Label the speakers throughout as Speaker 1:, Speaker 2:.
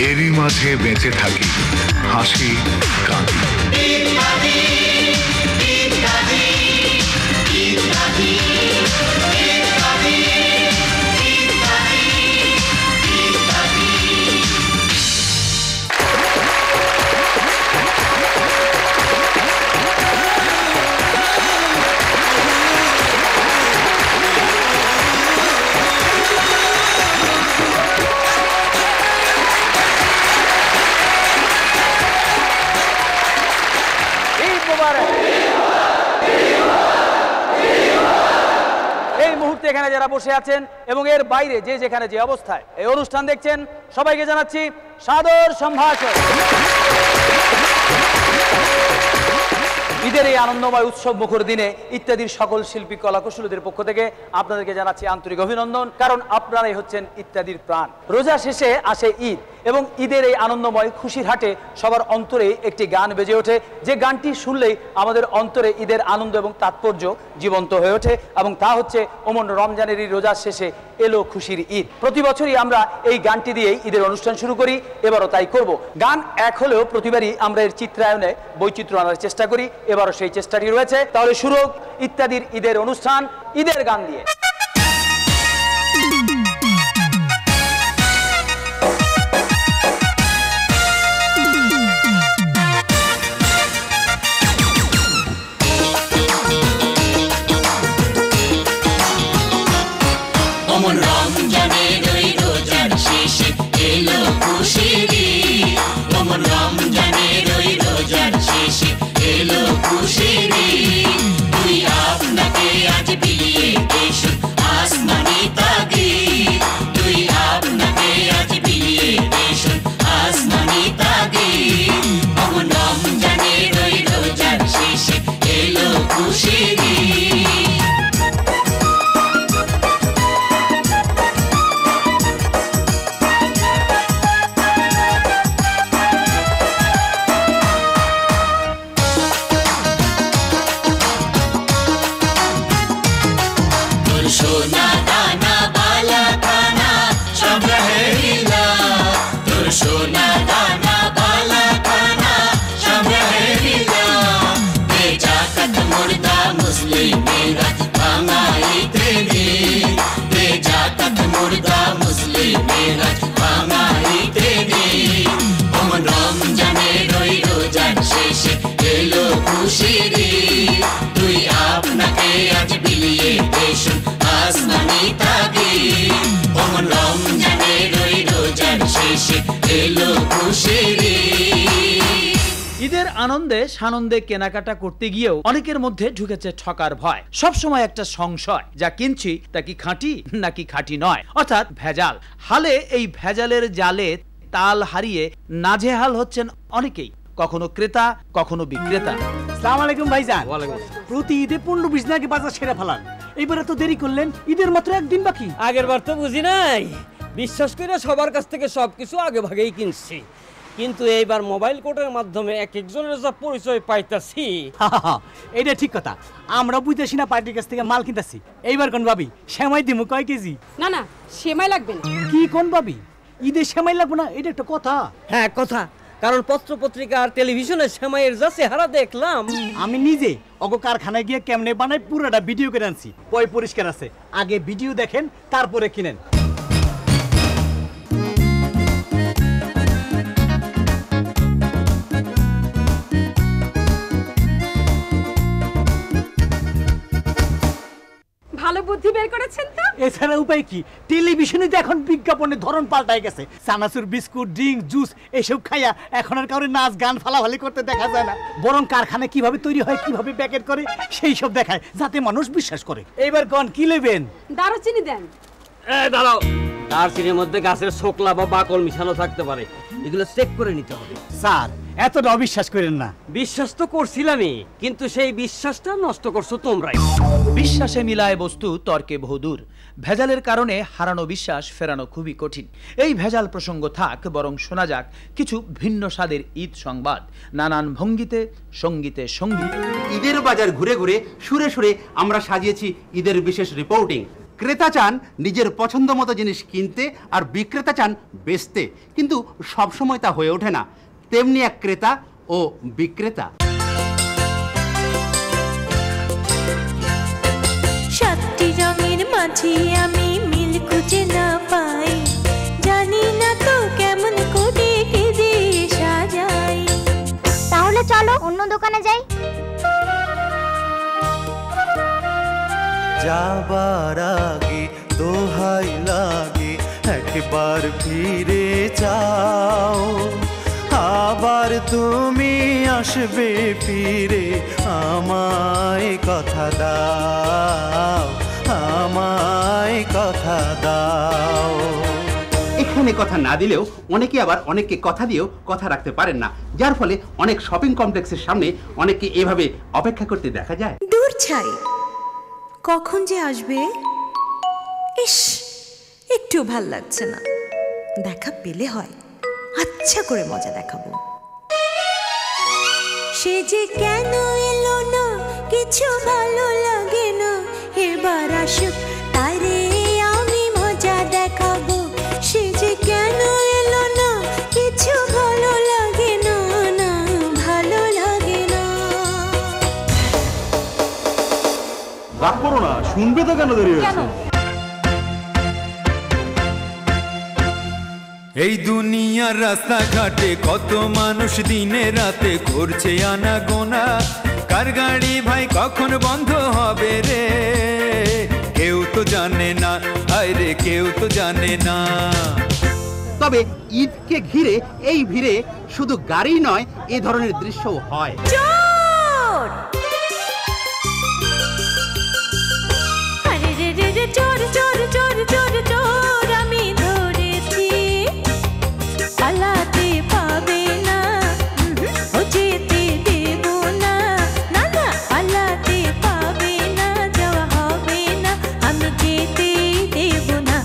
Speaker 1: এরই মাঝে বেঁচে থাকি হাসি কাঁদি।
Speaker 2: এখানে যারা বসে আছেন এবং এর বাইরে যে যেখানে যে অবস্থায় এই অনুষ্ঠান দেখছেন সবাইকে জানাচ্ছি সাদর সম্ভাষণ। ঈদের এই আনন্দময় উৎসব মুখর দিনে ইত্যাদির সকল শিল্পী কলাকুশলীদের পক্ষ থেকে আপনাদেরকে জানাচ্ছি আন্তরিক অভিনন্দন, কারণ আপনারাই হচ্ছেন ইত্যাদির প্রাণ। রোজা শেষে আসে ঈদ এবং ঈদের এই আনন্দময় খুশির হাটে সবার অন্তরে একটি গান বেজে ওঠে, যে গানটি শুনলেই আমাদের অন্তরে ঈদের আনন্দ এবং তাৎপর্য জীবন্ত হয়ে ওঠে, এবং তা হচ্ছে ওমন রমজানের এই রোজার শেষে এলো খুশির ঈদ। প্রতি বছরই আমরা এই গানটি দিয়েই ঈদের অনুষ্ঠান শুরু করি, এবারও তাই করব। গান এক হলেও প্রতিবারই আমরা এর চিত্রায়নে বৈচিত্র্য আনার চেষ্টা করি, এবারও সেই চেষ্টাটি রয়েছে। তাহলে শুরু হোক ইত্যাদির ঈদের অনুষ্ঠান ঈদের গান দিয়ে। ঈদের আনন্দে সানন্দে কেনাকাটা করতে গিয়েও অনেকের মধ্যে ঢুকেছে ঠকার ভয়। সব সময় একটা সংশয়, যা কিনছি তা কি খাঁটি নাকি খাঁটি নয়, অর্থাৎ ভেজাল। হালে এই ভেজালের জালে তাল হারিয়ে নাজেহাল হচ্ছেন অনেকেই, কখনো ক্রেতা কখনো বিক্রেতা।
Speaker 3: আসসালামু আলাইকুম ভাইজান। ওয়ালাইকুম আসসালাম। প্রতি ঈদে 15-20 দিন আগে বাজার সেরে ফেলান, এইবার তো দেরি করলেন, ঈদের মাত্র একদিন বাকি।
Speaker 4: আগের বার তো বুঝি নাই, বিশ্বাস করে সবার কাছ থেকে সবকিছু আগে ভাগেই কিনছি, কিন্তু এইবার মোবাইল কোডের মাধ্যমে এক একজনের যা পরিচয় পাইতাছি।
Speaker 3: এটা ঠিক কথা, আমরা বুঝতেছি না পার্টির কাছ থেকে মাল কিনতেছি। এইবার কোন ভাবি সেমাই দিমু কয় কেজি?
Speaker 5: না না, সেমাই লাগবে না।
Speaker 3: কি কোন ভাবি, ঈদে সেমাই লাগবে না? এটা একটা কথা।
Speaker 4: হ্যাঁ কথা, কারণ পত্র পত্রিকা আর টেলিভিশনে সেমাইয়ের যা চেহারা দেখলাম।
Speaker 3: আমি নিজে ওগো কারখানায় গিয়ে কেমনে বানাই পুরোটা ভিডিও করে আনছি, পয় পরিষ্কার আছে। আগে ভিডিও দেখেন তারপরে কিনেন।
Speaker 5: ভালো বুদ্ধি বের করেছেন তো।
Speaker 3: এছাড়া উপায় কি? টেলিভিশনে তো এখন বিজ্ঞাপনের ধরন পাল্টাই গেছে। চানাচুর, বিস্কুট, ড্রিঙ্ক, জুস এসব খাইয়া এখন আর কারোর নাচ গান ফালাফালি করতে দেখা যায় না, বরং কারখানায় কিভাবে তৈরি হয়, কিভাবে প্যাকেট করে সেই সব দেখায়, যাতে মানুষ বিশ্বাস করে। এইবার কোন কি নেবেন?
Speaker 5: দারুচিনি দেন।
Speaker 4: দাঁড়াও, দারচিনির মধ্যে গাছের ছোকলা বা বাকল মিশানো থাকতে পারে, এগুলো চেক করে নিতে হবে।
Speaker 3: স্যার এতটা অবিশ্বাস করেন না।
Speaker 4: বিশ্বাস তো করছিলামই, কিন্তু সেই বিশ্বাসটা নষ্ট করছো তোমরাই।
Speaker 2: বিশ্বাসে মিলায় বস্তু তর্কে বহুদূর। ভেজালের কারণে হারানো বিশ্বাস ফেরানো খুবই কঠিন। এই ভেজাল প্রসঙ্গ থাক, বরং শোনা যাক কিছু ভিন্ন স্বাদের ঈদ সংবাদ, নানান ভঙ্গিতে সঙ্গীতে সঙ্গীতে।
Speaker 6: ঈদের বাজার ঘুরে ঘুরে সুরে সুরে আমরা সাজিয়েছি ঈদের বিশেষ রিপোর্টিং। ক্রেতা চান নিজের পছন্দ মতো জিনিস কিনতে আর বিক্রেতা চান বেচতে, কিন্তু সবসময় তা হয়ে ওঠে না। তেমনি এক ক্রেতা ও বিক্রেতা।
Speaker 7: সাতটি রঙের মাঝে আমি মিল খুঁজে না পাই, জানি না তো কেমন করে কেঁদে সাজাই।
Speaker 8: তাহলে চলো অন্য দোকানে যাই।
Speaker 9: যাবার আগে দোহাই লাগে একবার ফিরে যাও, আবার তুমি আসবে ফিরে, আমায় কথা দাও, আমায় কথা দাও।
Speaker 6: এখানে কথা না দিলেও অনেকে আবার অনেককে কথা দিয়েও কথা রাখতে পারেন না, যার ফলে অনেক শপিং কমপ্লেক্সের সামনে অনেককে এভাবে অপেক্ষা করতে দেখা যায়।
Speaker 7: দূর ছাই, কখন যে আসবে। ইস, একটু ভাল লাগছে না, দেখা পেলে হয় আচ্ছা করে মজা দেখাবো। সে যে কেন এলো না কিছু ভালো লাগে না, এবার আসুক তারে আমি মজা দেখাবো। সে যে কেন এলো না কিছু ভালো লাগে না, না ভালো লাগে না।
Speaker 10: রাগ করো না, শুনবে তো কেন দেরি হয়েছে?
Speaker 9: এই দুনিয়ার রাস্তাঘাটে কত মানুষ দিনে রাতে করছে আনাগোনা, কার গাড়ি ভাই কখন বন্ধ হবে রে, কেউ তো জানে না, আয় রে কেউ তো জানে না।
Speaker 6: তবে ঈদকে ঘিরে এই ভিড়ে শুধু গাড়ি নয়, এ ধরনের দৃশ্যও হয়।
Speaker 7: চোর, আরে রে রে রে, চোর চোর চোর চোর চোর আমি ধরেছি, পালাতে পাবে না, ও যেতে দেব না, না না পালাতে পাবে না, যাওয়া হবে না, আমি যেতে দেব না।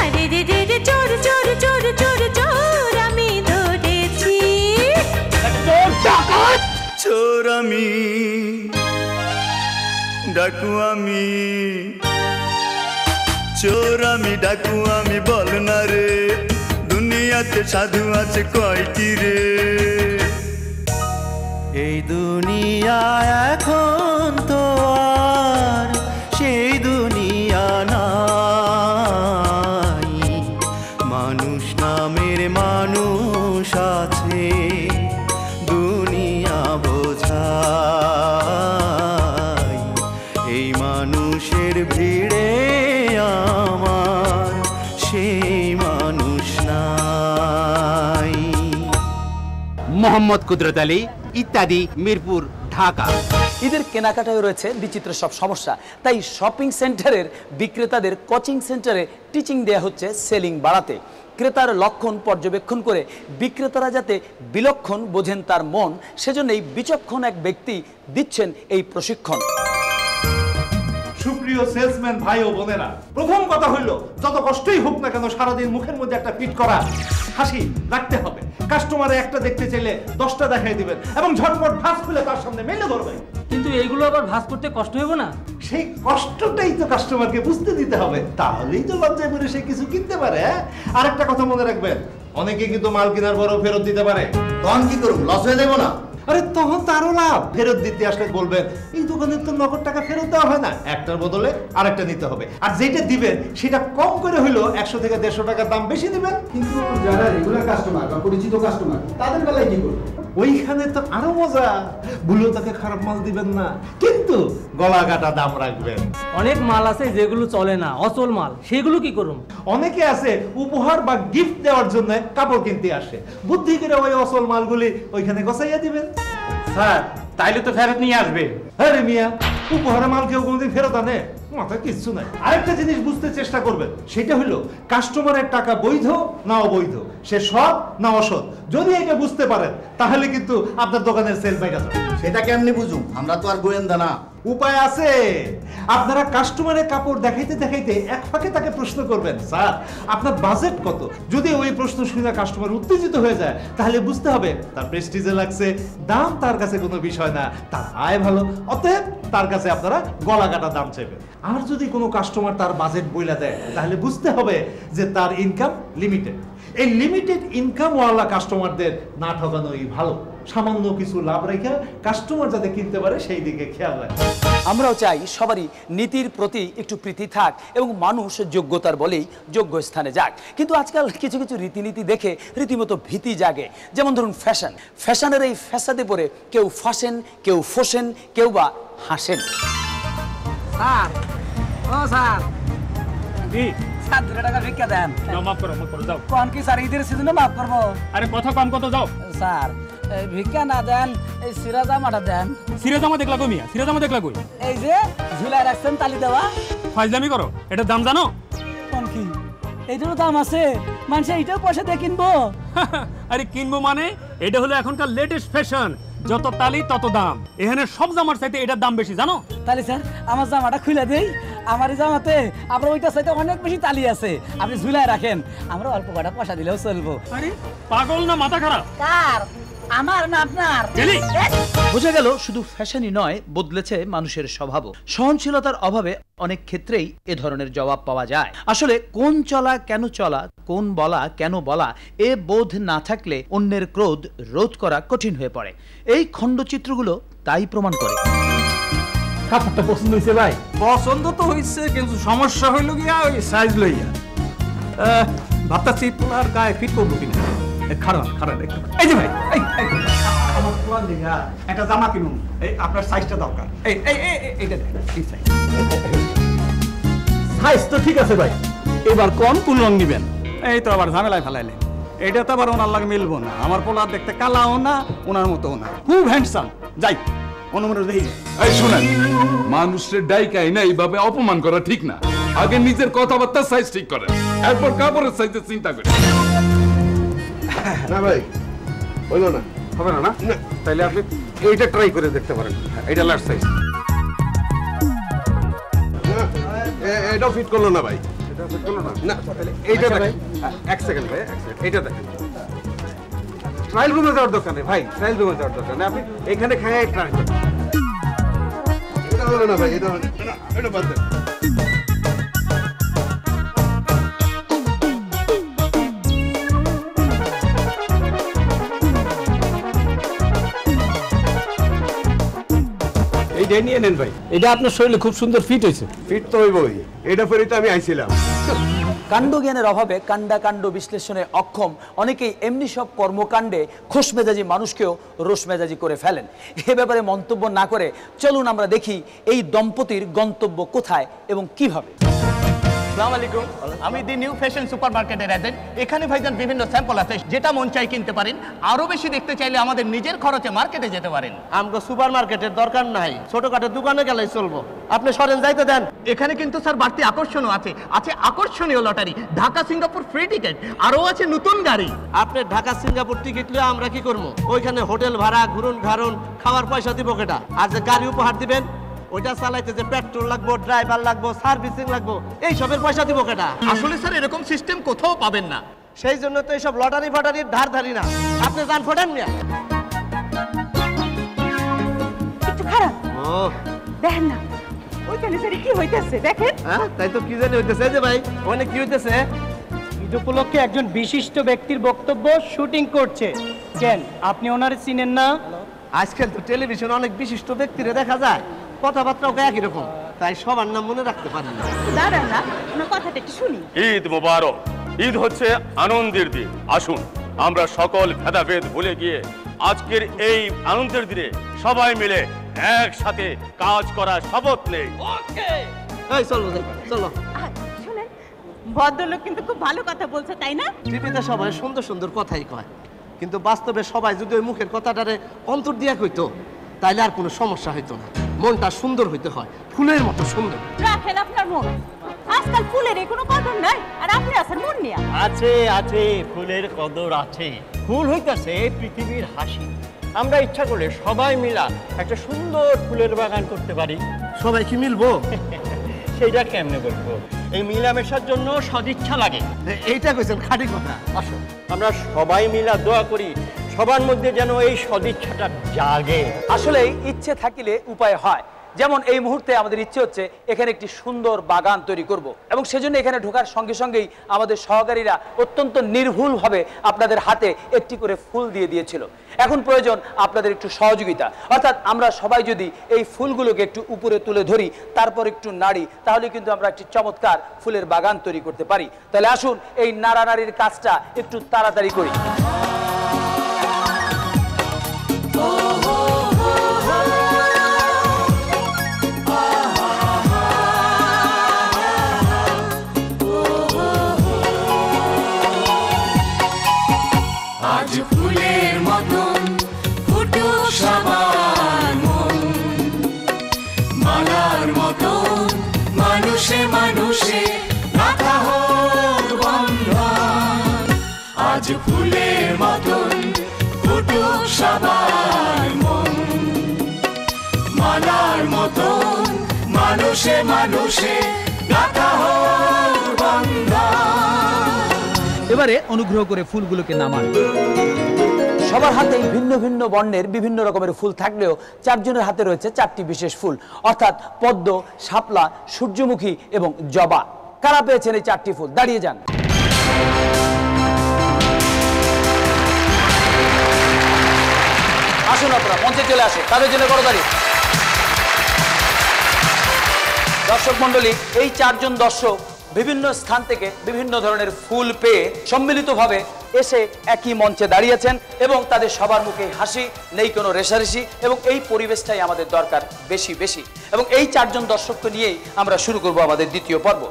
Speaker 7: আরে রে রে রে, চোর চোর চোর চোর চোর আমি ধরেছি।
Speaker 9: চোর আমি, ডাকু আমি, চোর আমি ডাকু আমি, বল না রে দুনিয়াতে সাধু আছে কয়টি রে। এই দুনিয়া এখন তো আর সেই দুনিয়া নাই, মানুষ নামের মানুষ আছে, দুনিয়া বোঝাই, এই মানুষের ভিড়ে আমার সেই মানুষ নাই।
Speaker 6: মোহাম্মদ কুদরত আলী, ইত্যাদি, মিরপুর, ঢাকা।
Speaker 2: ঈদের কেনাকাটায় রয়েছে বিচিত্র সব সমস্যা, তাই শপিং সেন্টারের বিক্রেতাদের কোচিং সেন্টারে টিচিং দেয়া হচ্ছে সেলিং বাড়াতে। ক্রেতার লক্ষণ পর্যবেক্ষণ করে বিক্রেতারা যাতে বিলক্ষণ বোঝেন তার মন, সেজন্যই বিচক্ষণ এক ব্যক্তি দিচ্ছেন এই প্রশিক্ষণ।
Speaker 10: সুপ্রিয় সেলসম্যান ভাই ও বোনেরা, প্রথম কথা হইল যত কষ্টই হোক না কেন সারাদিন মুখের মধ্যে একটা ফিট করা হাসি রাখতে হবে। কাস্টমারে একটা দেখতে চাইলে 10টা দেখাই দিবেন এবং ঝটপট ভাঁজ খুলে তার সামনে মেলে ধরবেন।
Speaker 4: কিন্তু এইগুলো আবার ভাঁজ করতে কষ্ট হবে না?
Speaker 10: সেই কষ্টটাই তো কাস্টমারকে বুঝতে দিতে হবে, তাহলেই তো লজ্জায় পড়ে সে কিছু কিনতে পারে। আরেকটা কথা মনে রাখবেন, অনেকে কিন্তু মাল কেনার পরও ফেরত দিতে পারে।
Speaker 11: তখন কি করুন, লস হয়ে যাবো না?
Speaker 10: আরে তখন তারও লাভ। ফেরত দিতে আসলে বলবেন এই দোকানের তো নগদ টাকা ফেরত দেওয়া হয় না, একটার বদলে আরেকটা নিতে হবে, আর যেটা দিবেন সেটা কম করে হইলো 100 থেকে 150 টাকা দাম বেশি দিবেন।
Speaker 11: কিন্তু যারা রেগুলার কাস্টমার বা পরিচিত কাস্টমার তাদের বেলায় কি করবো?
Speaker 10: ওইখানে তো আরো মজা, ভুলেও তাকে খারাপ মাল দিবেন না, কিন্তু গলা কাটা দাম রাখবেন।
Speaker 4: অনেক মাল আছে যেগুলো চলে না, অচল মাল, সেগুলো কি করুন?
Speaker 10: অনেকে আছে উপহার বা গিফট দেওয়ার জন্য কাপড় কিনতে আসে, বুদ্ধি করে ওই অচল মালগুলি ওইখানে গোছাইয়া দিবেন।
Speaker 11: স্যার তাইলে তো ফেরত নিয়ে আসবে।
Speaker 10: আরে মিয়া, উপহারের মাল কেউ কোনোদিন ফেরত আনে? মাথায় কিচ্ছু নাই। আরেকটা জিনিস বুঝতে চেষ্টা করবেন, সেটা হলো কাস্টমারের টাকা বৈধ না অবৈধ, সে সৎ না অসৎ। যদি এটা বুঝতে পারেন তাহলে কিন্তু আপনার দোকানের সেল বাইরে যাবে।
Speaker 11: সেটা কেমনি বুঝুম, আমরা তো আর গোয়েন্দা না।
Speaker 10: উপায় আছে। আপনারা কাস্টমারের কাপড় দেখাইতে দেখাইতে এক ফাঁকে তাকে প্রশ্ন করবেন, স্যার আপনার বাজেট কত? যদি ওই প্রশ্ন শুনে কাস্টমার উত্তেজিত হয়ে যায় তাহলে বুঝতে হবে তার প্রেস্টিজে লাগছে, দাম তার কাছে কোনো বিষয় না, তার আয় ভালো, অতএব তার কাছে আপনারা গলা কাটা দাম চাইবেন। আর যদি কোনো কাস্টমার তার বাজেট বইলা দেয় তাহলে বুঝতে হবে যে তার ইনকাম লিমিটেড। এই লিমিটেড ইনকাম ওয়ালা কাস্টমারদের না ঠকানোই ভালো। সামান্য কিছু লাভ রেখে কাস্টমার যাতে কিনতে পারে সেই দিকে খেয়াল রাখে।
Speaker 2: আমরাও চাই সবারই নীতির প্রতি একটু প্রীতি থাক এবং মানুষ যোগ্যতার বলেই যোগ্য স্থানে যাক। কিন্তু আজকাল কিছু কিছু রীতিনীতি দেখে রীতিমতো ভীতি জাগে। যেমন ধরুন ফ্যাশনের এই ফ্যাসাদে পড়ে কেউ ফাঁসেন, কেউ ফোসেন, কেউ বা হাসেন।
Speaker 3: স্যার, ও স্যার, স্যার 2 টাকা ভিক্ষা দেন।
Speaker 12: মাফ করো যাও।
Speaker 3: কোন কি স্যার ঈদের সিজনে মাফ করবো?
Speaker 12: আরে কথা কম কত যাও।
Speaker 3: স্যার ভিক্ষা না দেন, এই সিরাজামাটা দেন।
Speaker 12: সিরাজামা দেখলা কই মিয়া? সিরাজামা দেখলা কই?
Speaker 3: এই যে ঝুলাই রাখছেন তালি দেওয়া।
Speaker 12: ফাইজলামি করো, এটার দাম জানো?
Speaker 3: কোন কি? এইটারও দাম আছে? মানুষ এইটাও পয়সা দিয়ে কিনবো?
Speaker 12: আরে কিনবো মানে এটা হলো এখনকার লেটেস্ট ফ্যাশন। যত তালি তত দাম। এখানে সব জামার চাইতে এটার দাম বেশি জানো?
Speaker 3: তালি স্যার আমার জামাটা খুলে দেই। আমার এই জামাতে আপনার ওইটার চাইতে অনেক বেশি তালি আছে, আপনি ঝুলাই রাখেন, আমরা অল্প কটা পয়সা দিলেও চলবো।
Speaker 12: আরে পাগল না মাথা খারাপ?
Speaker 3: স্যার আমার না আপনার।
Speaker 2: বোঝা গেল শুধু ফ্যাশনই নয়, বদলেছে মানুষের স্বভাবও। সহনশীলতার অভাবে অনেক ক্ষেত্রেই এ ধরনের জবাব পাওয়া যায়। আসলে কোন চলা কেন চলা, কোন বলা কেন বলা, এ বোধ না থাকলে অন্যের ক্রোধ রোধ করা কঠিন হয়ে পড়ে। এই খণ্ডচিত্রগুলো তাই প্রমাণ করে।
Speaker 10: কাপড়টা পছন্দ হয়েছে ভাই?
Speaker 13: পছন্দ তো হয়েছে, কিন্তু সমস্যা হইল গিয়া ওই সাইজ লইয়া। ভাবতাছি তোমার গায়ে ফিট করবো কিনা। খারাপ একটু। এই যে ভাই, আমার প্ল্যান দেখা একটা জামা কিনুন, এই আপনার সাইজটা দরকার। এইটা এই সাইজ তো ঠিক আছে ভাই, এবার কোন রং নিবেন? এই তো আবার ঝামেলায় ফেলাইলে, এটা তো আবার ওনার লাগে মিলবো না। আমার পোলার দেখতে কালাও না, ওনার মতোও না, খুব হ্যান্ডসাম। যাই অনুমতি দেখি।
Speaker 14: এই শুনেন, মানুষের ডাইকাই না এইভাবে অপমান করা ঠিক না। আগে নিজের কথাবার্তা সাইজ ঠিক করেন, এরপর কাপড়ের সাইজে চিন্তা করেন।
Speaker 11: না ভাই হইল না,
Speaker 13: হবে না? না তাইলে আপনি এইটা ট্রাই করে দেখতে পারেন, এটা লার্জ সাইজ।
Speaker 11: এটাও ফিট করলো না ভাই।
Speaker 13: এটা ফিট করলো না?
Speaker 11: না
Speaker 13: এইটা দেখেন। এক সেকেন্ড ভাই, এক সেকেন্ড, এইটা দেখেন। ট্রায়াল রুমে যাওয়ার দরকার নেই ভাই, ট্রায়াল রুমে যাওয়ার দরকার নেই, আপনি এখানে খেয়ে ট্রাই করেন।
Speaker 11: এটা হলো না ভাই, এটা বাদ দেন।
Speaker 13: এইটা নিয়ে নেন ভাই, এটা আপনার শরীরে খুব সুন্দর ফিট হয়েছে।
Speaker 11: ফিট তো হইবই, এটা পরেই তো আমি আইছিলাম।
Speaker 2: কাণ্ডজ্ঞানের অভাবে কাণ্ড বিশ্লেষণে অক্ষম অনেকেই এমনি সব কর্মকাণ্ডে খোশমেজাজি মানুষকেও রোষমেজাজি করে ফেলেন। এ ব্যাপারে মন্তব্য না করে চলুন আমরা দেখি এই দম্পতির গন্তব্য কোথায় এবং কিভাবে।
Speaker 15: আসসালামু আলাইকুম, আমি দি নিউ ফ্যাশন সুপার মার্কেটের এজেন্ট। এখানে ভাইজান বিভিন্ন স্যাম্পল আছে, যেটা মন চাই কিনতে পারেন। আরো বেশি দেখতে চাইলে আমাদের নিজের খরচে মার্কেটে যেতে পারেন।
Speaker 16: আমগো সুপার মার্কেটের দরকার নাই, ছোটখাটো দোকানে গেলেই চলবো। আপনি সরেন, যাইতে দেন।
Speaker 15: এখানে কিন্তু স্যার বাড়তি আকর্ষণও আছে, আছে আকর্ষণীয় lottery, Dhaka Singapore free ticket, আরো আছে নতুন গাড়ি।
Speaker 16: আপনি ঢাকা সিঙ্গাপুর টিকিট লিয়ে আমরা কি করবো? ওইখানে হোটেল ভাড়া, ঘুরুন ঘারুন, খাওয়ার পয়সা দিব কেটা? আর যে গাড়ি উপহার দিবেন ওইটা চালাইতে যে পেট্রোল লাগবো, ড্রাইভার লাগবো, সার্ভিসিং লাগবো, এই সবের পয়সা দিব কেটা?
Speaker 15: আসলে স্যার এরকম সিস্টেম কোথাও পাবেন না।
Speaker 16: সেই জন্য তো এইসব লটারি ফাটারির ধার ধারি না। আপনি যান, ফোটান মিয়া।
Speaker 5: একটু খারাপ দেখেন না, ওইখানে স্যার কি হইতেছে দেখেন।
Speaker 16: হ্যাঁ তাই তো, কি জানি হইতেছে যে ভাই, ওখানে কি হইতেছে?
Speaker 17: ঈদ উপলক্ষে একজন বিশিষ্ট ব্যক্তির বক্তব্য শুটিং করছে। কেন আপনি ওনারে চিনেন না?
Speaker 16: আজকাল তো টেলিভিশনে অনেক বিশিষ্ট ব্যক্তিরে দেখা যায়, কথাবার্তাও একই রকম, তাই সবার নাম মনে রাখতে পারি না।
Speaker 5: দাঁড়ান না, ওনার কথাটা একটু শুনি।
Speaker 18: ঈদ মোবারক। ঈদ হচ্ছে আনন্দের দিন। আসুন আমরা সকল ভেদাভেদ ভুলে গিয়ে আজকের এই আনন্দের দিনে সবাই মিলে একসাথে কাজ করার শপথ নেই।
Speaker 16: এই চলো চলো।
Speaker 5: শুনেন, ভদ্রলোক কিন্তু খুব ভালো কথা বলছে, তাই না?
Speaker 16: টিভিতে সবাই সুন্দর সুন্দর কথাই কয়, কিন্তু বাস্তবে সবাই যদি ওই মুখের কথাটারে অন্তর দিয়া কইতো তাইলে আর কোনো সমস্যা হইতো না। মনটা সুন্দর হইতে হয়, ফুলের মতো সুন্দর।
Speaker 5: রাখেন আপনার মন, আজকাল ফুলের কোনো কদর নাই, আর আপনি আছেন মন নিয়ে।
Speaker 15: আছে আছে, ফুলের কদর আছে।
Speaker 19: ফুল হইতাছে পৃথিবীর হাসি। আমরা ইচ্ছা করলে সবাই মিলা একটা সুন্দর ফুলের বাগান করতে পারি।
Speaker 16: সবাই কি মিলবো?
Speaker 19: সেইটা কেমনে বলবো? এই মিলামেশার জন্য সদিচ্ছা লাগে।
Speaker 16: এইটা কইছেন খাঁটি কথা।
Speaker 19: আসো আমরা সবাই মিলা দোয়া করি সবার মধ্যে যেন এই সদিচ্ছাটা জাগে।
Speaker 2: আসলে ইচ্ছে থাকিলে উপায় হয়। যেমন এই মুহূর্তে আমাদের ইচ্ছে হচ্ছে এখানে একটি সুন্দর বাগান তৈরি করব এবং সেজন্য এখানে ঢোকার সঙ্গে সঙ্গেই আমাদের সহকারীরা অত্যন্ত নির্ভুলভাবে আপনাদের হাতে একটি করে ফুল দিয়ে দিয়েছিল। এখন প্রয়োজন আপনাদের একটু সহযোগিতা, অর্থাৎ আমরা সবাই যদি এই ফুলগুলোকে একটু উপরে তুলে ধরি, তারপর একটু নাড়ি, তাহলে কিন্তু আমরা একটি চমৎকার ফুলের বাগান তৈরি করতে পারি। তাহলে আসুন এই নাড়ানাড়ির কাজটা একটু তাড়াতাড়ি করি।
Speaker 7: আজ ফুলের মতন ফুটুক সবার মন, মালার মতন মানুষে মানুষে রাখা হোক বন্ধন। আজ ফুলের মতন ফুটুক সবার মন, মালার মতন মানুষে মানুষে রাখা হোক বন্ধন।
Speaker 2: এবারে অনুগ্রহ করে ফুলগুলোকে নামান। সবার হাতেই ভিন্ন ভিন্ন বর্ণের বিভিন্ন রকমের ফুল থাকলেও চারজনের হাতে রয়েছে চারটি বিশেষ ফুল, অর্থাৎ পদ্ম, শাপলা, সূর্যমুখী এবং জবা। কারা পেয়েছেন এই চারটি ফুল? দাঁড়িয়ে যান। আসুন আপনারা মঞ্চে চলে আসুন, তাদের জন্য করতালি। দর্শক মন্ডলী, এই চারজন দর্শক বিভিন্ন স্থান থেকে বিভিন্ন ধরনের ফুল পেয়ে সম্মিলিতভাবে এসে একই মঞ্চে দাঁড়িয়েছেন এবং তাদের সবার মুখে হাসি, নেই কোনো রেশারেশি, এবং এই পরিবেশটাই আমাদের দরকার বেশি বেশি। এবং এই চারজন দর্শককে নিয়েই আমরা শুরু করব আমাদের দ্বিতীয় পর্ব।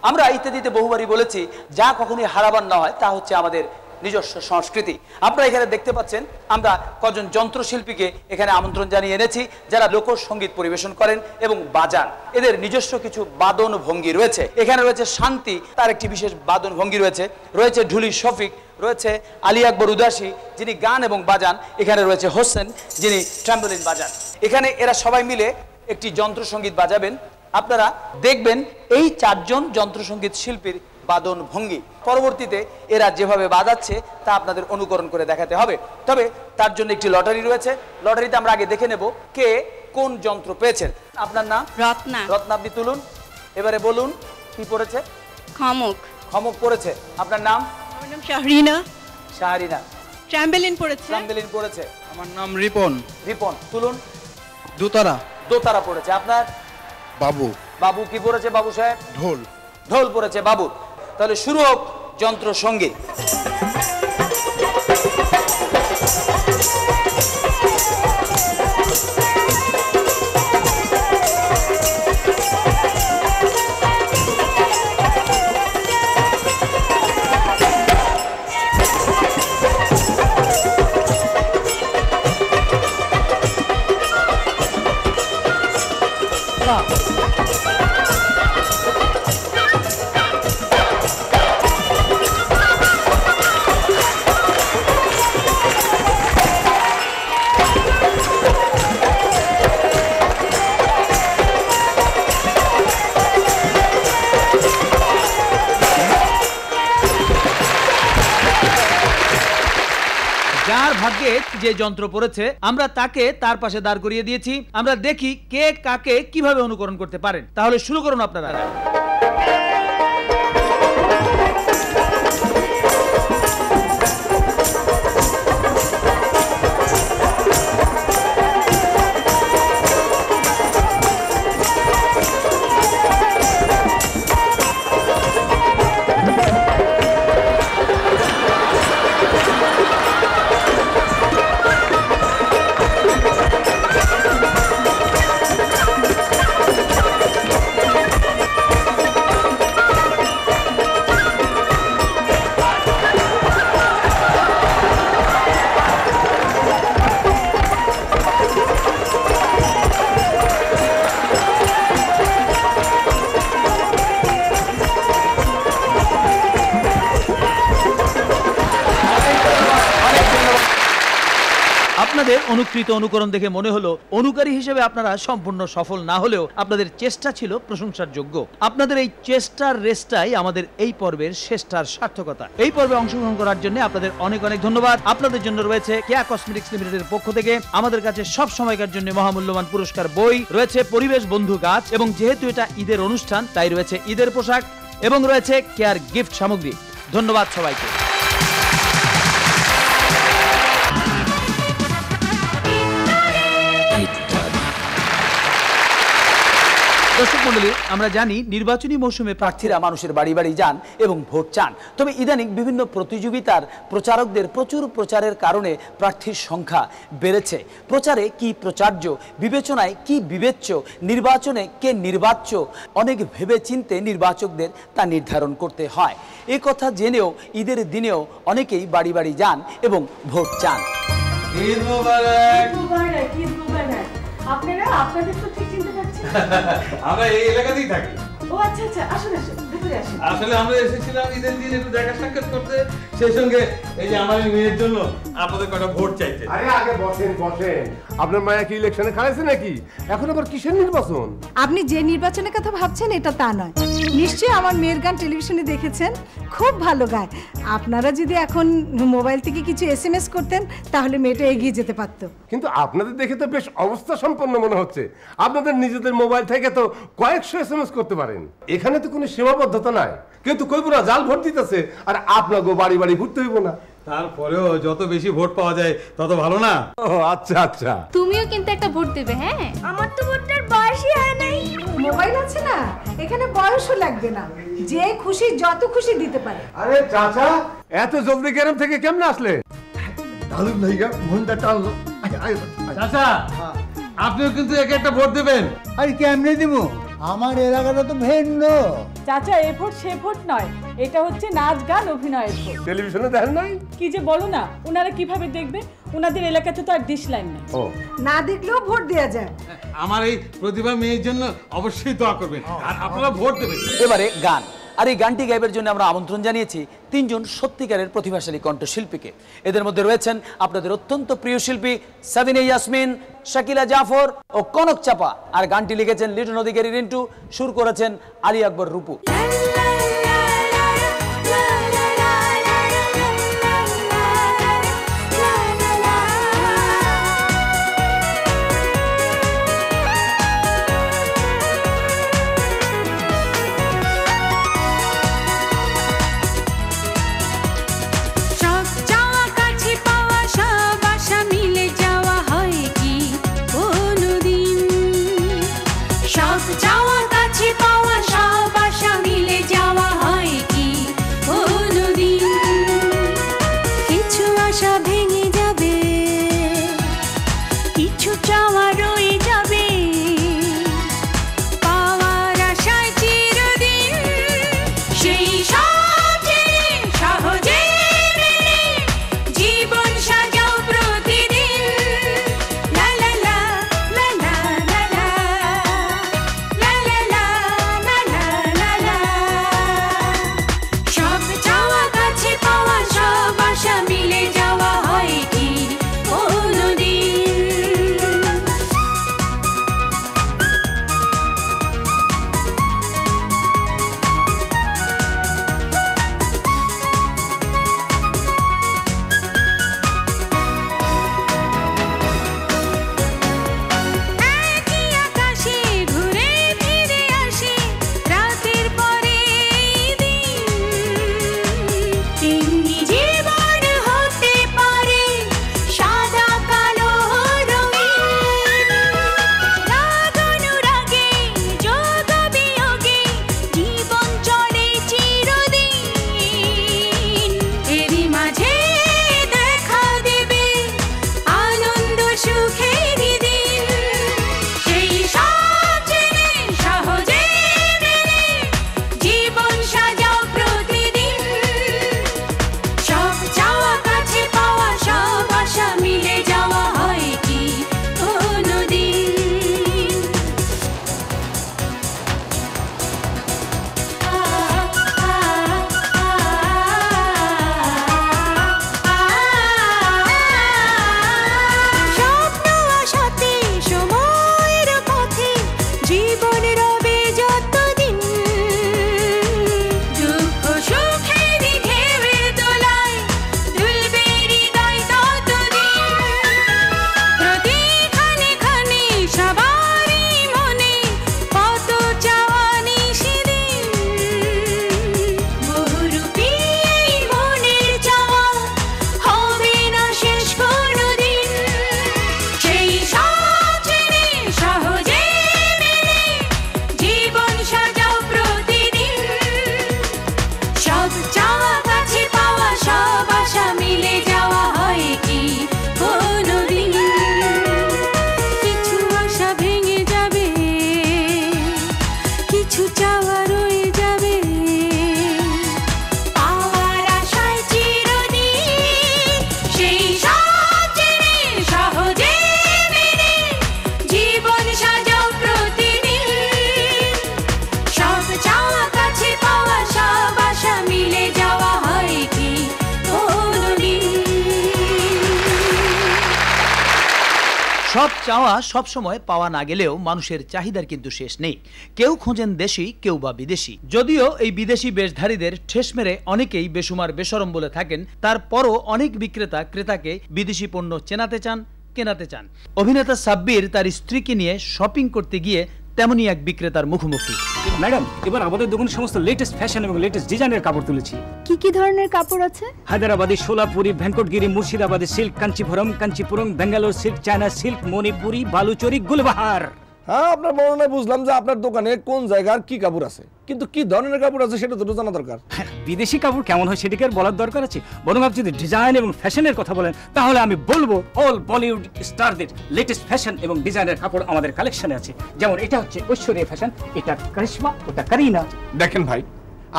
Speaker 2: আমরা ইত্যাদিতে বহুবারই বলেছি, যা কখনোই হারাবার না হয় তা হচ্ছে আমাদের নিজস্ব সংস্কৃতি। আপনারা এখানে দেখতে পাচ্ছেন আমরা কজন যন্ত্রশিল্পীকে এখানে আমন্ত্রণ জানিয়ে এনেছি, যারা লোকসঙ্গীত পরিবেশন করেন এবং বাজান। এদের নিজস্ব কিছু বাদন ভঙ্গি রয়েছে। এখানে রয়েছে শান্তি, তার একটি বিশেষ বাদন ভঙ্গি রয়েছে। রয়েছে ঢুলি শফিক, রয়েছে আলী আকবর উদাসী যিনি গান এবং বাজান, এখানে রয়েছে হোসেন যিনি ট্রাম্বোলিন বাজান। এখানে এরা সবাই মিলে একটি যন্ত্রসঙ্গীত বাজাবেন। আপনারা দেখবেন এই চারজন যন্ত্রসঙ্গীত শিল্পীর বাদন ভঙ্গি। পরবর্তীতে এরা যেভাবে বাজাচ্ছে তা আপনাদের অনুকরণ করে দেখাতে হবে। তবে তার জন্য একটি লটারি রয়েছে। লটারিতে আমরা আগে দেখে নেব কে কোন যন্ত্র পেয়েছেন। আপনার নাম?
Speaker 20: রত্না।
Speaker 2: রত্না, আপনি তুলুন। এবারে বলুন কি পড়েছে?
Speaker 20: খমক।
Speaker 2: খমক পড়েছে। আপনার নাম?
Speaker 20: আমার নাম শাহরিনা।
Speaker 2: শাহরিনা।
Speaker 20: ট্রাম্বেলিন পড়েছে।
Speaker 2: ট্রাম্বেলিন পড়েছে।
Speaker 21: আমার নাম রিপন।
Speaker 2: রিপন, তুলুন।
Speaker 21: দোতারা।
Speaker 2: দোতারা পড়েছে। আপনার?
Speaker 21: বাবু।
Speaker 2: বাবু কি পড়েছে বাবু সাহেব?
Speaker 21: ঢোল।
Speaker 2: ঢোল পড়েছে বাবু। তাহলে শুরু হোক যন্ত্র সঙ্গীত। যার ভাগ্যে যে যন্ত্র পড়েছে আমরা তাকে তার পাশে দাঁড় করিয়ে দিয়েছি। আমরা দেখি কে কাকে কিভাবে অনুকরণ করতে পারেন। তাহলে শুরু করুন আপনারা। আপনাদের অনুকৃত অনুকরণ দেখে মনে হলো অনুকারী হিসেবে আপনারা সম্পূর্ণ সফল না হলেও আপনাদের চেষ্টা ছিল প্রশংসার যোগ্য। আপনাদের এই চেষ্টার রেসটাই আমাদের এই পর্বের শেষটার সার্থকতা। এই পর্বে অংশগ্রহণ করার জন্য আপনাদের অনেক অনেক ধন্যবাদ। আপনাদের জন্য রয়েছে কেয়া কসমেটিক্স লিমিটেডের পক্ষ থেকে আমাদের কাছে সব সময়কার জন্য মহামূল্যবান পুরস্কার বই, রয়েছে পরিবেশ বন্ধু গাছ, এবং যেহেতু এটা ঈদের অনুষ্ঠান তাই রয়েছে ঈদের পোশাক এবং রয়েছে কেয়ার গিফট সামগ্রী। ধন্যবাদ সবাইকে। দর্শক মণ্ডলী, আমরা জানি নির্বাচনী মৌসুমে প্রার্থীরা মানুষের বাড়ি বাড়ি যান এবং ভোট চান। তবে ইদানিং বিভিন্ন প্রতিযোগিতার প্রচারকদের প্রচুর প্রচারের কারণে প্রার্থীর সংখ্যা বেড়েছে। প্রচারে কি প্রচার্য, বিবেচনায় কি বিবেচ্য, নির্বাচনে কে নির্বাচ্য, অনেক ভেবে চিন্তে নির্বাচকদের তা নির্ধারণ করতে হয়। এ কথা জেনেও ঈদের দিনেও অনেকেই বাড়ি বাড়ি যান এবং ভোট চান।
Speaker 1: ঈদ মোবারক।
Speaker 5: ঈদ মোবারক, ঈদ মোবারক। আপনারা আপনাদের তো ঠিক চিনতে পারছেন।
Speaker 1: আমরা এই এলাকাতেই থাকি।
Speaker 5: ও আচ্ছা আচ্ছা, আসুন আসুন, ভিতরে আসুন।
Speaker 1: আসলে আমরা এসেছিলাম ঈদের দিন একটু দেখা সাক্ষাৎ করতে, সেই সঙ্গে এই যে আমার মেয়ের জন্য আপনাদের কটা ভোট চাইতে।
Speaker 22: আরে আগে বসেন বসেন। আপনার মায়া কি ইলেকশনে খারাইছে নাকি? এখন আবার কিসের নির্বাচন?
Speaker 23: আপনি যে নির্বাচনের কথা ভাবছেন এটা তা নয়। নিশ্চয়ই আমার মেয়ের গান টেলিভিশনে দেখেছেন, খুব ভালো গায়। আপনারা যদি এখন মোবাইল থেকে কিছু SMS করতেন তাহলে মেয়েটা এগিয়ে যেতে পারতো।
Speaker 22: কিন্তু আপনাদের দেখে তো বেশ অবস্থা সম্পন্ন মনে হচ্ছে। আপনাদের নিজেদের মোবাইল থেকে তো কয়েকশো SMS করতে পারেন। এখানে তো কোনো সীমাবদ্ধতা নাই। কিন্তু কইব না জাল ভোট দিতেছে আর আপনাকে বাড়ি বাড়ি ঘুরতে হইব না।
Speaker 1: তারপরেও যত বেশি ভোট পাওয়া যায় তত ভালো না?
Speaker 22: ও আচ্ছা আচ্ছা।
Speaker 8: তুমিও কিন্তু একটা ভোট দেবে। হ্যাঁ, আমার তো ভোটটার বয়সই হয় নাই।
Speaker 23: মোবাইল আছে না, এখানে বয়সও লাগবে না, যে খুশি যত খুশি দিতে পারে।
Speaker 22: আরে চাচা, এত জলদি গ্রাম থেকে কেমনে আসলে?
Speaker 11: দালু ভাইয়া মনটা টানলো।
Speaker 1: চাচা, আপনিও কিন্তু একে একটা ভোট দেবেন।
Speaker 11: আরে কেমনে দিব? আমার এলাকাটা তো ভিন্ন।
Speaker 5: চাচা, এ ভোট সে ভোট নয়, এটা হচ্ছে নাচ গান অভিনয়ের ভোট।
Speaker 22: টেলিভিশনে দেখেন নাই?
Speaker 5: কি যে বলো না, ওনারা কিভাবে দেখবে? ওনাদের এলাকাতে তো আর ডিশ লাইন নেই।
Speaker 23: না দেখলেও ভোট দেওয়া যায়।
Speaker 1: আমার এই প্রতিভা মেয়ের জন্য অবশ্যই দোয়া করবেন আর আপনারা ভোট দেবেন।
Speaker 2: এবারে গান, আর এই গানটি গাইবার জন্য আমরা আমন্ত্রণ জানিয়েছি তিনজন সত্যিকারের প্রতিভাশালী কণ্ঠশিল্পীকে। এদের মধ্যে রয়েছেন আপনাদের অত্যন্ত প্রিয় শিল্পী সাবিনা ইয়াসমিন, শাকিলা জাফর ও কনক চাপা। আর গানটি লিখেছেন লিটন অধিকারী রিন্টু, সুর করেছেন আলী আকবর রূপু। সব চাওয়া সব সময় পাওয়া না গেলেও মানুষের চাহিদার কিন্তু শেষ নেই। কেউ খোঁজেন দেশি, কেউ বা বিদেশি। যদিও এই বিদেশি বেশধারীদের ঠেস মেরে অনেকেই বেসুমার বেশরম বলে থাকেন, তারপরও অনেক বিক্রেতা ক্রেতাকে বিদেশি পণ্য চেনাতে চান, কেনাতে চান। অভিনেতা সাব্বির তার স্ত্রীকে নিয়ে শপিং করতে গিয়ে তেমনই এক বিক্রেতার মুখোমুখি।
Speaker 12: ম্যাডাম, এবার আমাদের দোকানে সমস্ত লেটেস্ট ফ্যাশন এবং লেটেস্ট ডিজাইনের কাপড় তুলেছি।
Speaker 20: কি কি ধরনের কাপড় আছে?
Speaker 12: Hyderabadi, Solapuri, Venkatagiri, Murshidabadi silk, Kanchipuram, Bangalore silk, China silk, Manipuri, Baluchari, Gulbahar.
Speaker 4: হ্যাঁ, আপনার বর্ণনায় বুঝলাম যে আপনার দোকানে কোন জায়গার কি কাপড় আছে, কিন্তু কি ধরনের কাপড় আছে সেটা তো জানা দরকার।
Speaker 12: বিদেশি কাপড় কেমন হয় সেটাকে আর বলার দরকার আছে? বরং আপনি যদি ডিজাইন এবং ফ্যাশনের কথা বলেন তাহলে আমি বলবো অল বলিউড স্টারদের লেটেস্ট ফ্যাশন এবং ডিজাইনের কাপড় আমাদের কালেকশনে আছে। যেমন এটা হচ্ছে ঐশ্বরিয়া ফ্যাশন, এটা কারিশমা, ওটা কারিনা।
Speaker 4: দেখেন ভাই,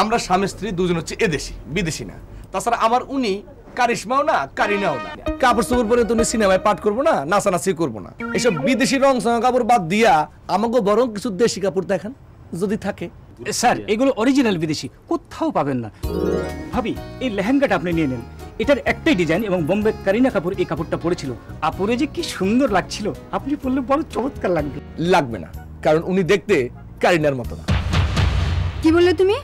Speaker 4: আমরা স্বামী স্ত্রী দুজন হচ্ছে এদেশি, বিদেশি না। তাছাড়া আমার উনি কারিশমাও না, কারিনাও না। কাপড় চোপড় পরে তুমি সিনেমায় পাঠ করবো না, নাচানাচি করবো না। এসব বিদেশি রং কাপড় বাদ দিয়া আমাকে বরং কিছু দেশি কাপড় দেখান যদি থাকে।
Speaker 12: স্যার, এগুলো অরিজিনাল বিদেশি, কোথাও পাবেন না। ভাবি, এই লেহেঙ্গাটা আপনি নিয়ে নেন। এটার একটাই ডিজাইন এবং বোম্বে কারিনা কাপুর এই কাপড়টা পরেছিল। আপুরে যে কি সুন্দর লাগছিল, আপনি পরলে বড় চমৎকার লাগবে।
Speaker 4: লাগবে না, কারণ উনি দেখতে কারিনার মতো না।
Speaker 20: কি বললে তুমি?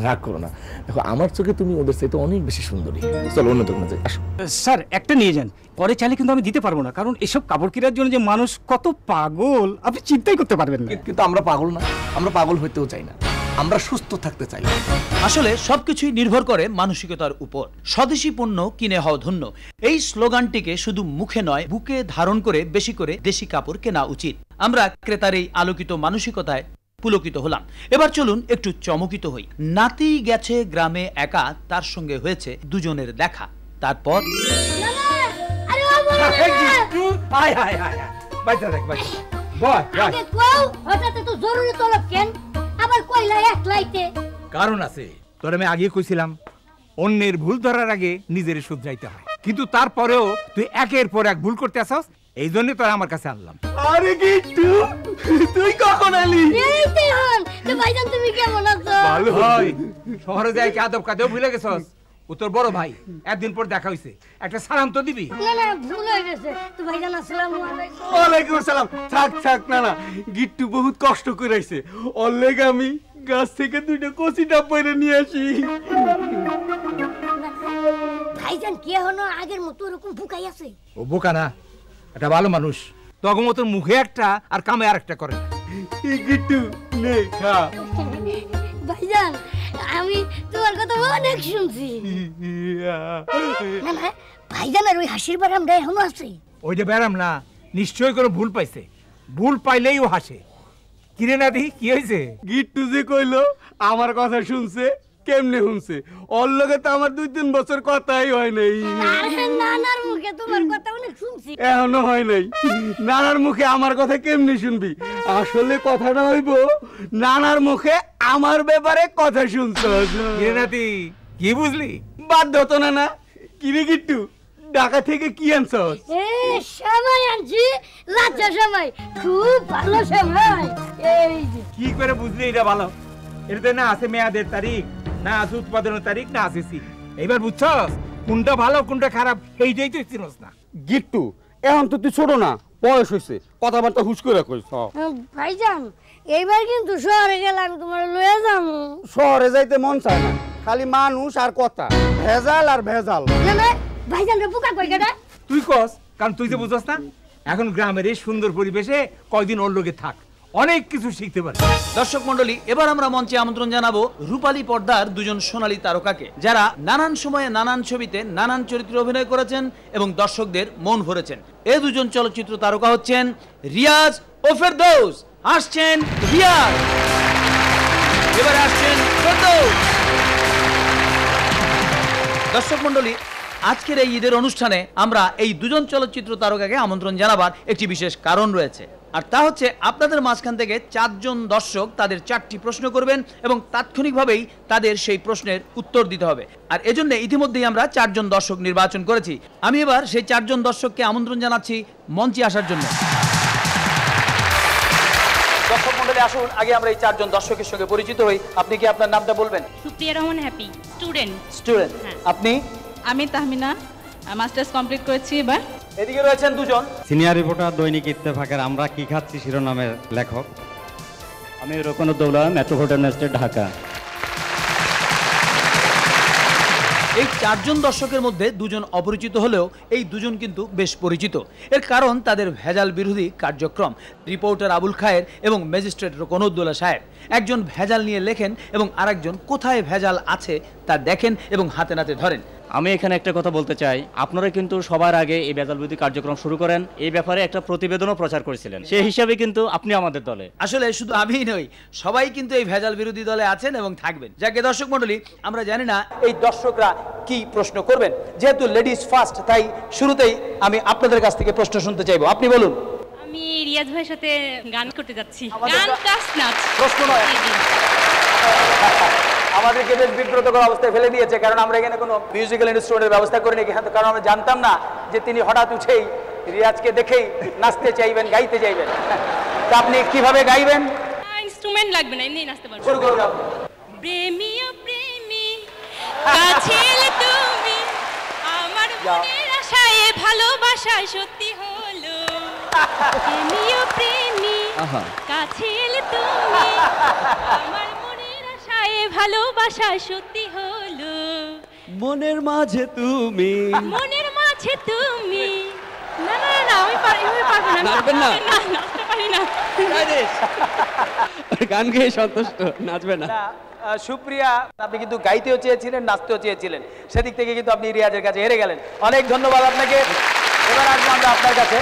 Speaker 4: রাগ করো না, দেখো আমার চোখে তুমি ওদের চাইতে অনেক বেশি সুন্দরী। চলো অন্য দোকানে যাই, আসো।
Speaker 12: স্যার, একটা নিয়ে যান, পরে চাইলে কিন্তু আমি দিতে পারবো না, কারণ এসব কাপড় কেনার জন্য যে মানুষ কত পাগল আপনি চিন্তাই করতে পারবেন না।
Speaker 4: কিন্তু আমরা পাগল না, আমরা পাগল হইতেও চাই না, আমরা সুস্থ থাকতে চাই।
Speaker 2: আসলে সবকিছুই নির্ভর করে মানসিকতার উপর। স্বদেশি পণ্য কিনে হও ধন্য, এই স্লোগানটিকে শুধু মুখে নয় বুকে ধারণ করে বেশি করে দেশি কাপড় কেনা উচিত। আমরা ক্রেতার এই আলোকিত মানসিকতায় পুলকিত হলাম। এবার চলুন একটু চমকিত হই। নাতি গেছে গ্রামে একা, তার সঙ্গে হয়েছে দুজনের দেখা। তারপর
Speaker 13: কারণ আছে, তোর আমি আগে কইছিলাম অন্যের ভুল ধরার আগে নিজের শুধরাইতে হয়, কিন্তু তারপরেও তুই একের পর এক ভুল করতে আসছ, এই জন্য তোর আমার কাছে আনলাম।
Speaker 16: আরে গিট্টু, তুই কখন এলি?
Speaker 8: এইতে হন তো ভাইজান, তুমি কেমন আছো?
Speaker 13: ভালো হয়। শহরে যাই কি আদব কাদেও ভুলে গেছস? ও তোর বড় ভাই, একদিন পর দেখা হইছে, একটা সালাম তো দিবি।
Speaker 8: না না, ভুল হয়ে গেছে তো ভাইজান। আসসালামু আলাইকুম।
Speaker 16: ওয়ালাইকুম আসসালাম। থাক থাক, না না, গিট্টু বহুত কষ্ট করে আইছে, ওর লেগে আমি গাছ থেকে দুইটা কচি ডাব পয়রে নিয়ে আসি।
Speaker 8: ভাইজান কি হলো আগের মতো এরকম ভুকাই আছে?
Speaker 13: ও বোকা না, একটা ভালো মানুষ। তখন মতো মুখে একটা আর কামে আর একটা করে।
Speaker 16: গিট্টু নে খা।
Speaker 8: ভাইজান, আমি তোমার কথা অনেক শুনছি। না না, ভাইজানের ওই হাসির ব্যারামটা এখনো আছে?
Speaker 13: ওইটা ব্যারাম না, নিশ্চয়ই কোনো ভুল পাইছে। ভুল পাইলেই ও হাসে। কিরে নাতি, কি হয়েছে?
Speaker 16: গিট্টু যে কইলো আমার কথা শুনছে, কেমনে শুনছে? ওর লগে তো আমার 2-3 বছর কথাই হয় নাই।
Speaker 8: আরে নানার মুখে তোমার কথা অনেক শুনছি।
Speaker 16: এখনো হয় নাই। নানার মুখে আমার কথা কেমনে শুনবি? আসলে কথাটা হইব নানার মুখে আমার ব্যাপারে কথা শুনছস।
Speaker 13: কিরে নাতি, কি বুঝলি?
Speaker 16: বাদ হতো না না। কিরে গিট্টু, ঢাকা থেকে কি আনছস?
Speaker 8: সেমাই আনছি, লাচ্চা সেমাই, খুব ভালো সেমাই। এই যে
Speaker 13: কি করে বুঝলি এটা ভালো? এটাতে না আছে মেয়াদের তারিখ, না আছে উৎপাদনের তারিখ, না আছে সি। এইবার বুঝছস কোনটা ভালো কোনটা খারাপ, এইটাই তুই চিনস না।
Speaker 16: গিট্টু, এখন তো তুই ছোট না, বয়স হইছে, কথাবার্তা হুশ করে কইস।
Speaker 8: ভাইজান, এইবার কিন্তু শহরে গেলে আমি তোমার লয়ে যাবো।
Speaker 16: শহরে যাইতে মন চায় না, খালি মানুষ আর কথা, ভেজাল আর ভেজাল।
Speaker 8: না না, ভাইজান রে বুকা কই গেটা?
Speaker 13: তুই কস, কারণ তুই যে বুঝছস না। এখন গ্রামের এই সুন্দর পরিবেশে কয়দিন ওর লোকে থাক, অনেক কিছু শিখতে পারে।
Speaker 2: দর্শক মণ্ডলী, এবার আমরা মঞ্চে আমন্ত্রণ জানাবো রূপালী পর্দার দুজন সোনালী তারকাকে, যারা নানান সময়ে নানান ছবিতে নানান চরিত্রে অভিনয় করেছেন এবং দর্শকদের মন ভরেছেন। এই দুজন চলচ্চিত্র তারকা হচ্ছেন রিয়াজ ও ফেরদৌস। আসছেন রিয়াজ, এবারে আসছেন ফেরদৌস। দর্শক মণ্ডলী, আজকের এই ঈদের অনুষ্ঠানে আমরা এই দুজন চলচ্চিত্র তারকাকে আমন্ত্রণ জানাবার একটি বিশেষ কারণ রয়েছে, আর তা হচ্ছে আপনাদের মাঝখান থেকে 4 জন দর্শক তাদের 4টি প্রশ্ন করবেন এবং তাৎক্ষণিকভাবেই তাদের সেই প্রশ্নের উত্তর দিতে হবে। আর এজন্য ইতিমধ্যেই আমরা 4 জন দর্শক নির্বাচন করেছি। আমি এবার সেই 4 জন দর্শককে আমন্ত্রণ জানাচ্ছি মঞ্চে আসার জন্য। দর্শক মণ্ডলী, আসুন আগে আমরা এই 4 জন দর্শকের সঙ্গে পরিচিত হই। আপনি কি আপনার নামটা বলবেন?
Speaker 20: Supriya Rahman happy, student.
Speaker 2: Student. আপনি?
Speaker 20: আমি তাহমিনা, মাস্টার্স কমপ্লিট করেছি এবার।
Speaker 2: এদিকে রয়েছেন দুজন
Speaker 3: সিনিয়র রিপোর্টার দৈনিক ইত্তেফাকের আমরা কি খাচ্ছি শিরোনামের লেখক।
Speaker 12: আমি রোকনুদ্দৌলা, মেট্রোপলিটন স্টেট, ঢাকা।
Speaker 2: এই চারজন দর্শকের মধ্যে দুজন অপরিচিত হলেও এই দুজন কিন্তু বেশ পরিচিত। এর কারণ তাদের ভেজাল বিরোধী কার্যক্রম। রিপোর্টার আবুল খায়ের এবং ম্যাজিস্ট্রেট রোকনুদ্দৌলা সাহেব একজন ভেজাল নিয়ে লেখেন এবং আরেকজন কোথায় ভেজাল আছে তা দেখেন এবং হাতে নাতে ধরেন।
Speaker 12: আমি এখানে একটা কথা বলতে চাই, আপনারা কিন্তু সবার আগে এই ভেজাল বিরোধী কার্যক্রম শুরু করেন, এই ব্যাপারে একটা প্রতিবেদনও প্রচার করেছিলেন, সেই হিসাবে কিন্তু আপনি আমাদের দলে।
Speaker 2: আসলে শুধু আমিই নই, সবাই কিন্তু এই ভেজাল বিরোধী দলে আছেন এবং থাকবেন। যাকে দর্শক মণ্ডলী, আমরা জানি না এই দর্শকরা কি প্রশ্ন করবেন। যেহেতু লেডিস ফার্স্ট, তাই শুরুতেই আমি আপনাদের কাছ থেকে প্রশ্ন শুনতে চাইবো। আপনি বলুন।
Speaker 20: আমি রিয়াজ ভাইয়ের সাথে গান করতে যাচ্ছি। গান প্লাস নাচ।
Speaker 2: প্রশ্ন নয়, আমাদেরকে বেশ বিব্রতকর অবস্থায় ফেলে দিয়েছে, কারণ আমরা এখানে কোনো মিউজিক্যাল ইনস্ট্রুমেন্টের ব্যবস্থা করিনি, কারণ আমরা জানতাম না যে তিনি হঠাৎ উঠেই রিয়াজকে দেখেই নাচতে চাইবেন, গাইতে চাইবেন। তা আপনি কিভাবে গাইবেন?
Speaker 20: ইনস্ট্রুমেন্ট লাগবে না, এমনি নাচতে পারবো।
Speaker 2: শুরু করুন আপনি।
Speaker 20: প্রেমী ও প্রেমী কাছে এলে তুমি, আমার মনের আশায় ভালোবাসায় সত্যি হলো। প্রেমী ও প্রেমী কাছে এলে তুমি, আমার মনের আশায় ভালোবাসায় সত্যি হলো।
Speaker 3: মনের মাঝে তুমি,
Speaker 20: মনের মাঝে তুমি। না না না, আমি পারবো না।
Speaker 3: নাচবেন না?
Speaker 20: না, নাচতে পারি না।
Speaker 3: গান গেয়ে সন্তুষ্ট, নাচবে না।
Speaker 2: সুপ্রিয়া, আপনি কিন্তু গাইতেও চেয়েছিলেন, নাচতেও চেয়েছিলেন, সেদিক থেকে কিন্তু আপনি রিয়াজের কাছে হেরে গেলেন। অনেক ধন্যবাদ আপনাকে। এবার আসবো আমরা আপনার কাছে।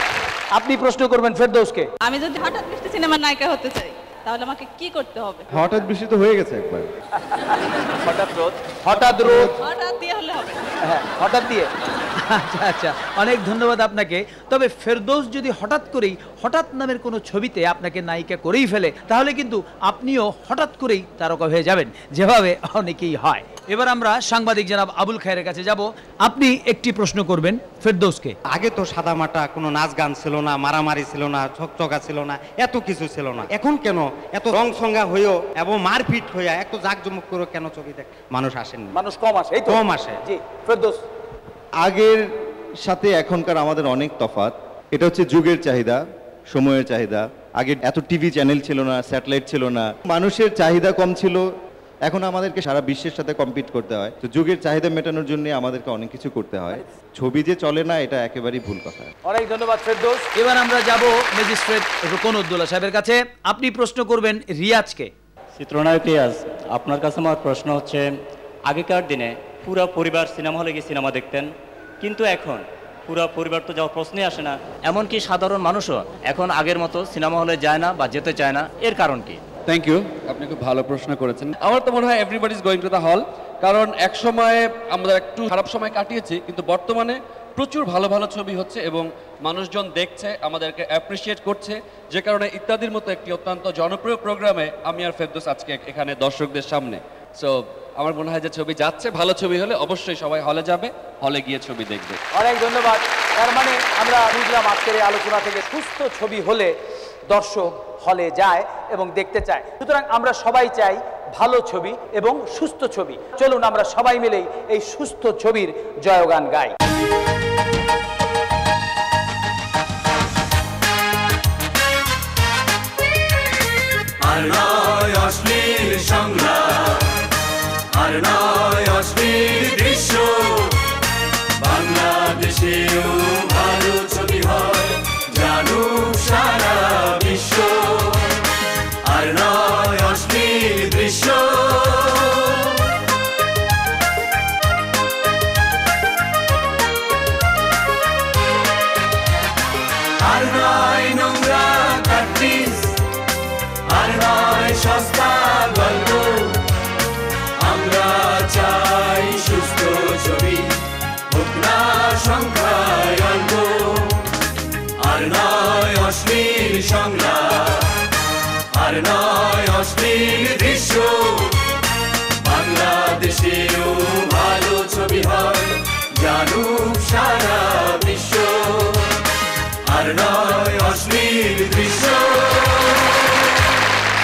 Speaker 2: আপনি প্রশ্ন করবেন ফেরদৌসকে।
Speaker 6: আমি যদি হঠাৎ বৃষ্টি সিনেমার নায়িকা হতে চাই, তাহলে আমাকে কি করতে হবে?
Speaker 21: হঠাৎ বৃষ্টি তো হয়ে গেছে একবার।
Speaker 2: হঠাৎ রোদ, হঠাৎ রোদ,
Speaker 6: হঠাৎ দিয়ে হলে হবে।
Speaker 2: হ্যাঁ, হঠাৎ দিয়ে। আচ্ছা আচ্ছা, অনেক ধন্যবাদ আপনাকে। তবে ফেরদৌস যদি হঠাৎ করেই হঠাৎ নামের কোনো ছবিতে আপনাকে নায়িকা করেই ফেলে, তাহলে কিন্তু আপনিও হঠাৎ করেই তারকা হয়ে যাবেন, যেভাবে অনেকেই হয়। এবার আমরা সাংবাদিক জনাব আবুল খায়ের কাছে যাব। আপনি একটি প্রশ্ন করবেন ফেরদৌসকে।
Speaker 3: আগে তো সাদামাটা কোনো নাচ গান ছিল না, মারামারি ছিল না, ঝকঝকা ছিল না, এত কিছু ছিল না। এখন কেন এত রং সঙ্গা হয়েও এবং মারপিট হইয়া এত জাঁকজমক করে কেন ছবি দেখ মানুষ আসেননি?
Speaker 2: মানুষ কম আসে, এই তো
Speaker 3: কম আসে।
Speaker 2: জি ফেরদৌস।
Speaker 9: আগের সাথে এখনকার আমাদের অনেক তফাৎ। এটা হচ্ছে যুগের চাহিদা, সময়ের চাহিদা। আগে এত টিভি চ্যানেল ছিল না, স্যাটেলাইট ছিল না, মানুষের চাহিদা কম ছিল। এখন আমাদেরকে সারা বিশ্বের সাথে কম্পিট করতে হয়। তো যুগের চাহিদা মেটানোর জন্য আমাদেরকে অনেক কিছু করতে হয়। ছবি যে চলে না, এটা একেবারেই ভুল কথা।
Speaker 2: অনেক ধন্যবাদ ফেরদৌস। এবার আমরা যাব ম্যাজিস্ট্রেট রোকনুদ্দৌলা সাহেবের কাছে। আপনি প্রশ্ন করবেন রিয়াজকে।
Speaker 12: চিত্রনায়ক রিয়াজ, আপনার কাছে আমার প্রশ্ন হচ্ছে, আগেকার দিনে পুরো পরিবার সিনেমা হলে গিয়ে সিনেমা দেখতেন, কিন্তু এখন পুরো পরিবার তো যাওয়ার প্রশ্নই আসে না। এমনকি সাধারণ মানুষও এখন আগের মতো সিনেমা হলে যায় না বা যেতে চায় না, এর কারণ কি?
Speaker 21: থ্যাংক ইউ, আপনি খুব ভালো প্রশ্ন করেছেন। আমার তো মনে হয় everybody is going to the hall, কারণ এক সময়ে আমরা একটু খারাপ সময় কাটিয়েছি, কিন্তু বর্তমানে প্রচুর ভালো ভালো ছবি হচ্ছে এবং মানুষজন দেখছে, আমাদেরকে অ্যাপ্রিসিয়েট করছে, যে কারণে ইত্যাদির মতো একটি অত্যন্ত জনপ্রিয় প্রোগ্রামে আমি আর ফেরদৌস আজকে এখানে দর্শকদের সামনে। সো আমার মনে হয় যে ছবি যাচ্ছে, ভালো ছবি হলে অবশ্যই সবাই হলে যাবে, হলে গিয়ে ছবি দেখবে।
Speaker 2: অনেক ধন্যবাদ। তার মানে আমরা বুঝলাম আজকের এই আলোচনা থেকে সুস্থ ছবি হলে দর্শক হলে যায় এবং দেখতে চায়। সুতরাং আমরা সবাই চাই ভালো ছবি এবং সুস্থ ছবি। চলুন আমরা সবাই মিলেই এই সুস্থ ছবির জয়গান গাই।
Speaker 24: আর নয় অশ্লীল সংলাপ, আর নয় অশ্লীল দৃশ্য, বাংলাদেশেও ভালো ছবি হয়, জানুক সারা বিশ্ব। আর নয় অশ্লীল দৃশ্য, আর নয় নোংরা কাটপিস, আর নয় সস্তা গল্প। আমরা চাই সুস্থ ছবি, হোক না সংখ্যায় অল্প। আর নয় অশ্লীল সংলাপ, আর নয় অশ্লীল দৃশ্য, বাংলাদেশেও ভালো ছবি হয়, জানুক সারা বিশ্ব। আর নয় অশ্লীল দৃশ্য।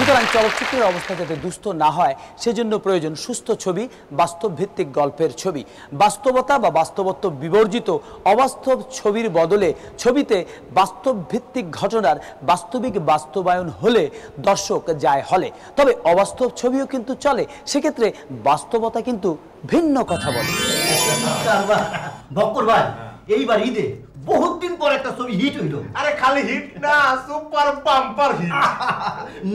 Speaker 2: সুতরাং চলচ্চিত্রের অবস্থা যাতে দুস্থ না হয় সেজন্য প্রয়োজন সুস্থ ছবি, বাস্তব ভিত্তিক গল্পের ছবি। বাস্তবতা বা বাস্তবত্ব বিবর্জিত অবাস্তব ছবির বদলে ছবিতে বাস্তব ভিত্তিক ঘটনার বাস্তবিক বাস্তবায়ন হলে দর্শক যায় হলে। তবে অবাস্তব ছবিও কিন্তু চলে, সেক্ষেত্রে বাস্তবতা কিন্তু ভিন্ন কথা বলে।
Speaker 10: বক্কর ভাই, এইবার ঈদে বহুত দিন পর একটা ছবি হিট হইল।
Speaker 14: আরে খালি হিট না, সুপার পাম্পার হিট।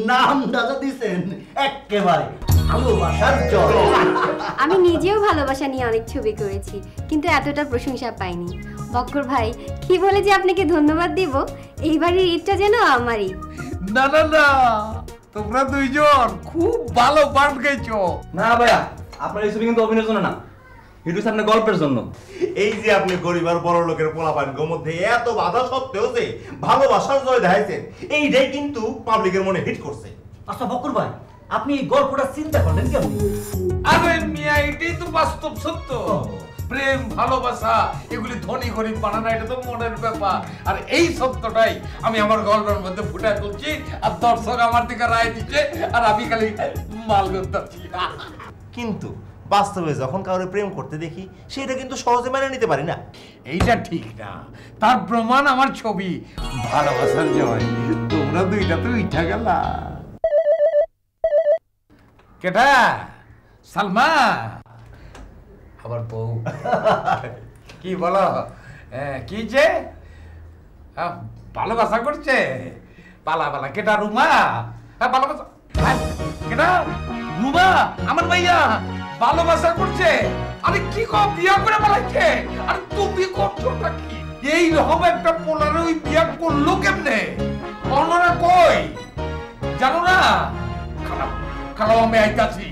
Speaker 10: নাম দাদা দিছেন একেবারে ভালোবাসার জল।
Speaker 17: আমি নিজেও ভালোবাসা নিয়ে অনেক ছবি করেছি, কিন্তু এতটা প্রশংসা পাইনি। বক্কর ভাই, কি বলে যে আপনাকে ধন্যবাদ দিব, এইবারের ঈদটা যেন আমারই।
Speaker 14: না না না, তোমরা দুইজন খুব ভালো পার্ট গাইছো।
Speaker 1: না ভাইয়া, আপনার এই ছবি কিন্তু অভিনয়ের জন্য না, হিট হচ্ছে আপনার গল্পের জন্য।
Speaker 14: এই যে আপনি গরিব আর বড় লোকের পোলাপানগোর মধ্যে এত বাধা সত্ত্বেও যে ভালোবাসার জয় দেখাইছেন, এইটাই কিন্তু পাবলিকের মনে হিট করছে।
Speaker 10: আচ্ছা বক্কর ভাই, আপনি এই গল্পটা চিন্তা করলেন কেমন?
Speaker 14: আরে মিয়া, এটাই তো বাস্তব সত্য। প্রেম, ভালোবাসা এগুলি ধনী গরিব বানানো, এটা তো মনের ব্যাপার। আর এই সত্যটাই আমি আমার গল্পের মধ্যে ফুটায় তুলছি, আর দর্শক আমার দিকে রায় দিচ্ছে, আর আমি খালি মাল করতেছি। কিন্তু বাস্তবে যখন কাউরে প্রেম করতে দেখি, সেটা কিন্তু সহজে মেনে নিতে পারি না। এইটা ঠিক না, তার প্রমাণ আমার ছবি ভালোবাসার জয়। তোমরা দুইটা তো উঠা গেলা। কেটা? সালমা আবার বউ? কি বলো? কি যে ভালোবাসা করছে? পালা পালা। কেটা? রুমা? ভালোবাসা? কেটা? রুমা আমার ভাইয়া ভালোবাসা করছে? আরে কি কম, বিয়া করে পালাইছে? আর তুমি করছোটা কি? এই রকম একটা পোলারে ওই বিয়া করলো কেমনে? অন্যরা কই জানো না? খারাপ খারাপ, আমি আইতাছি।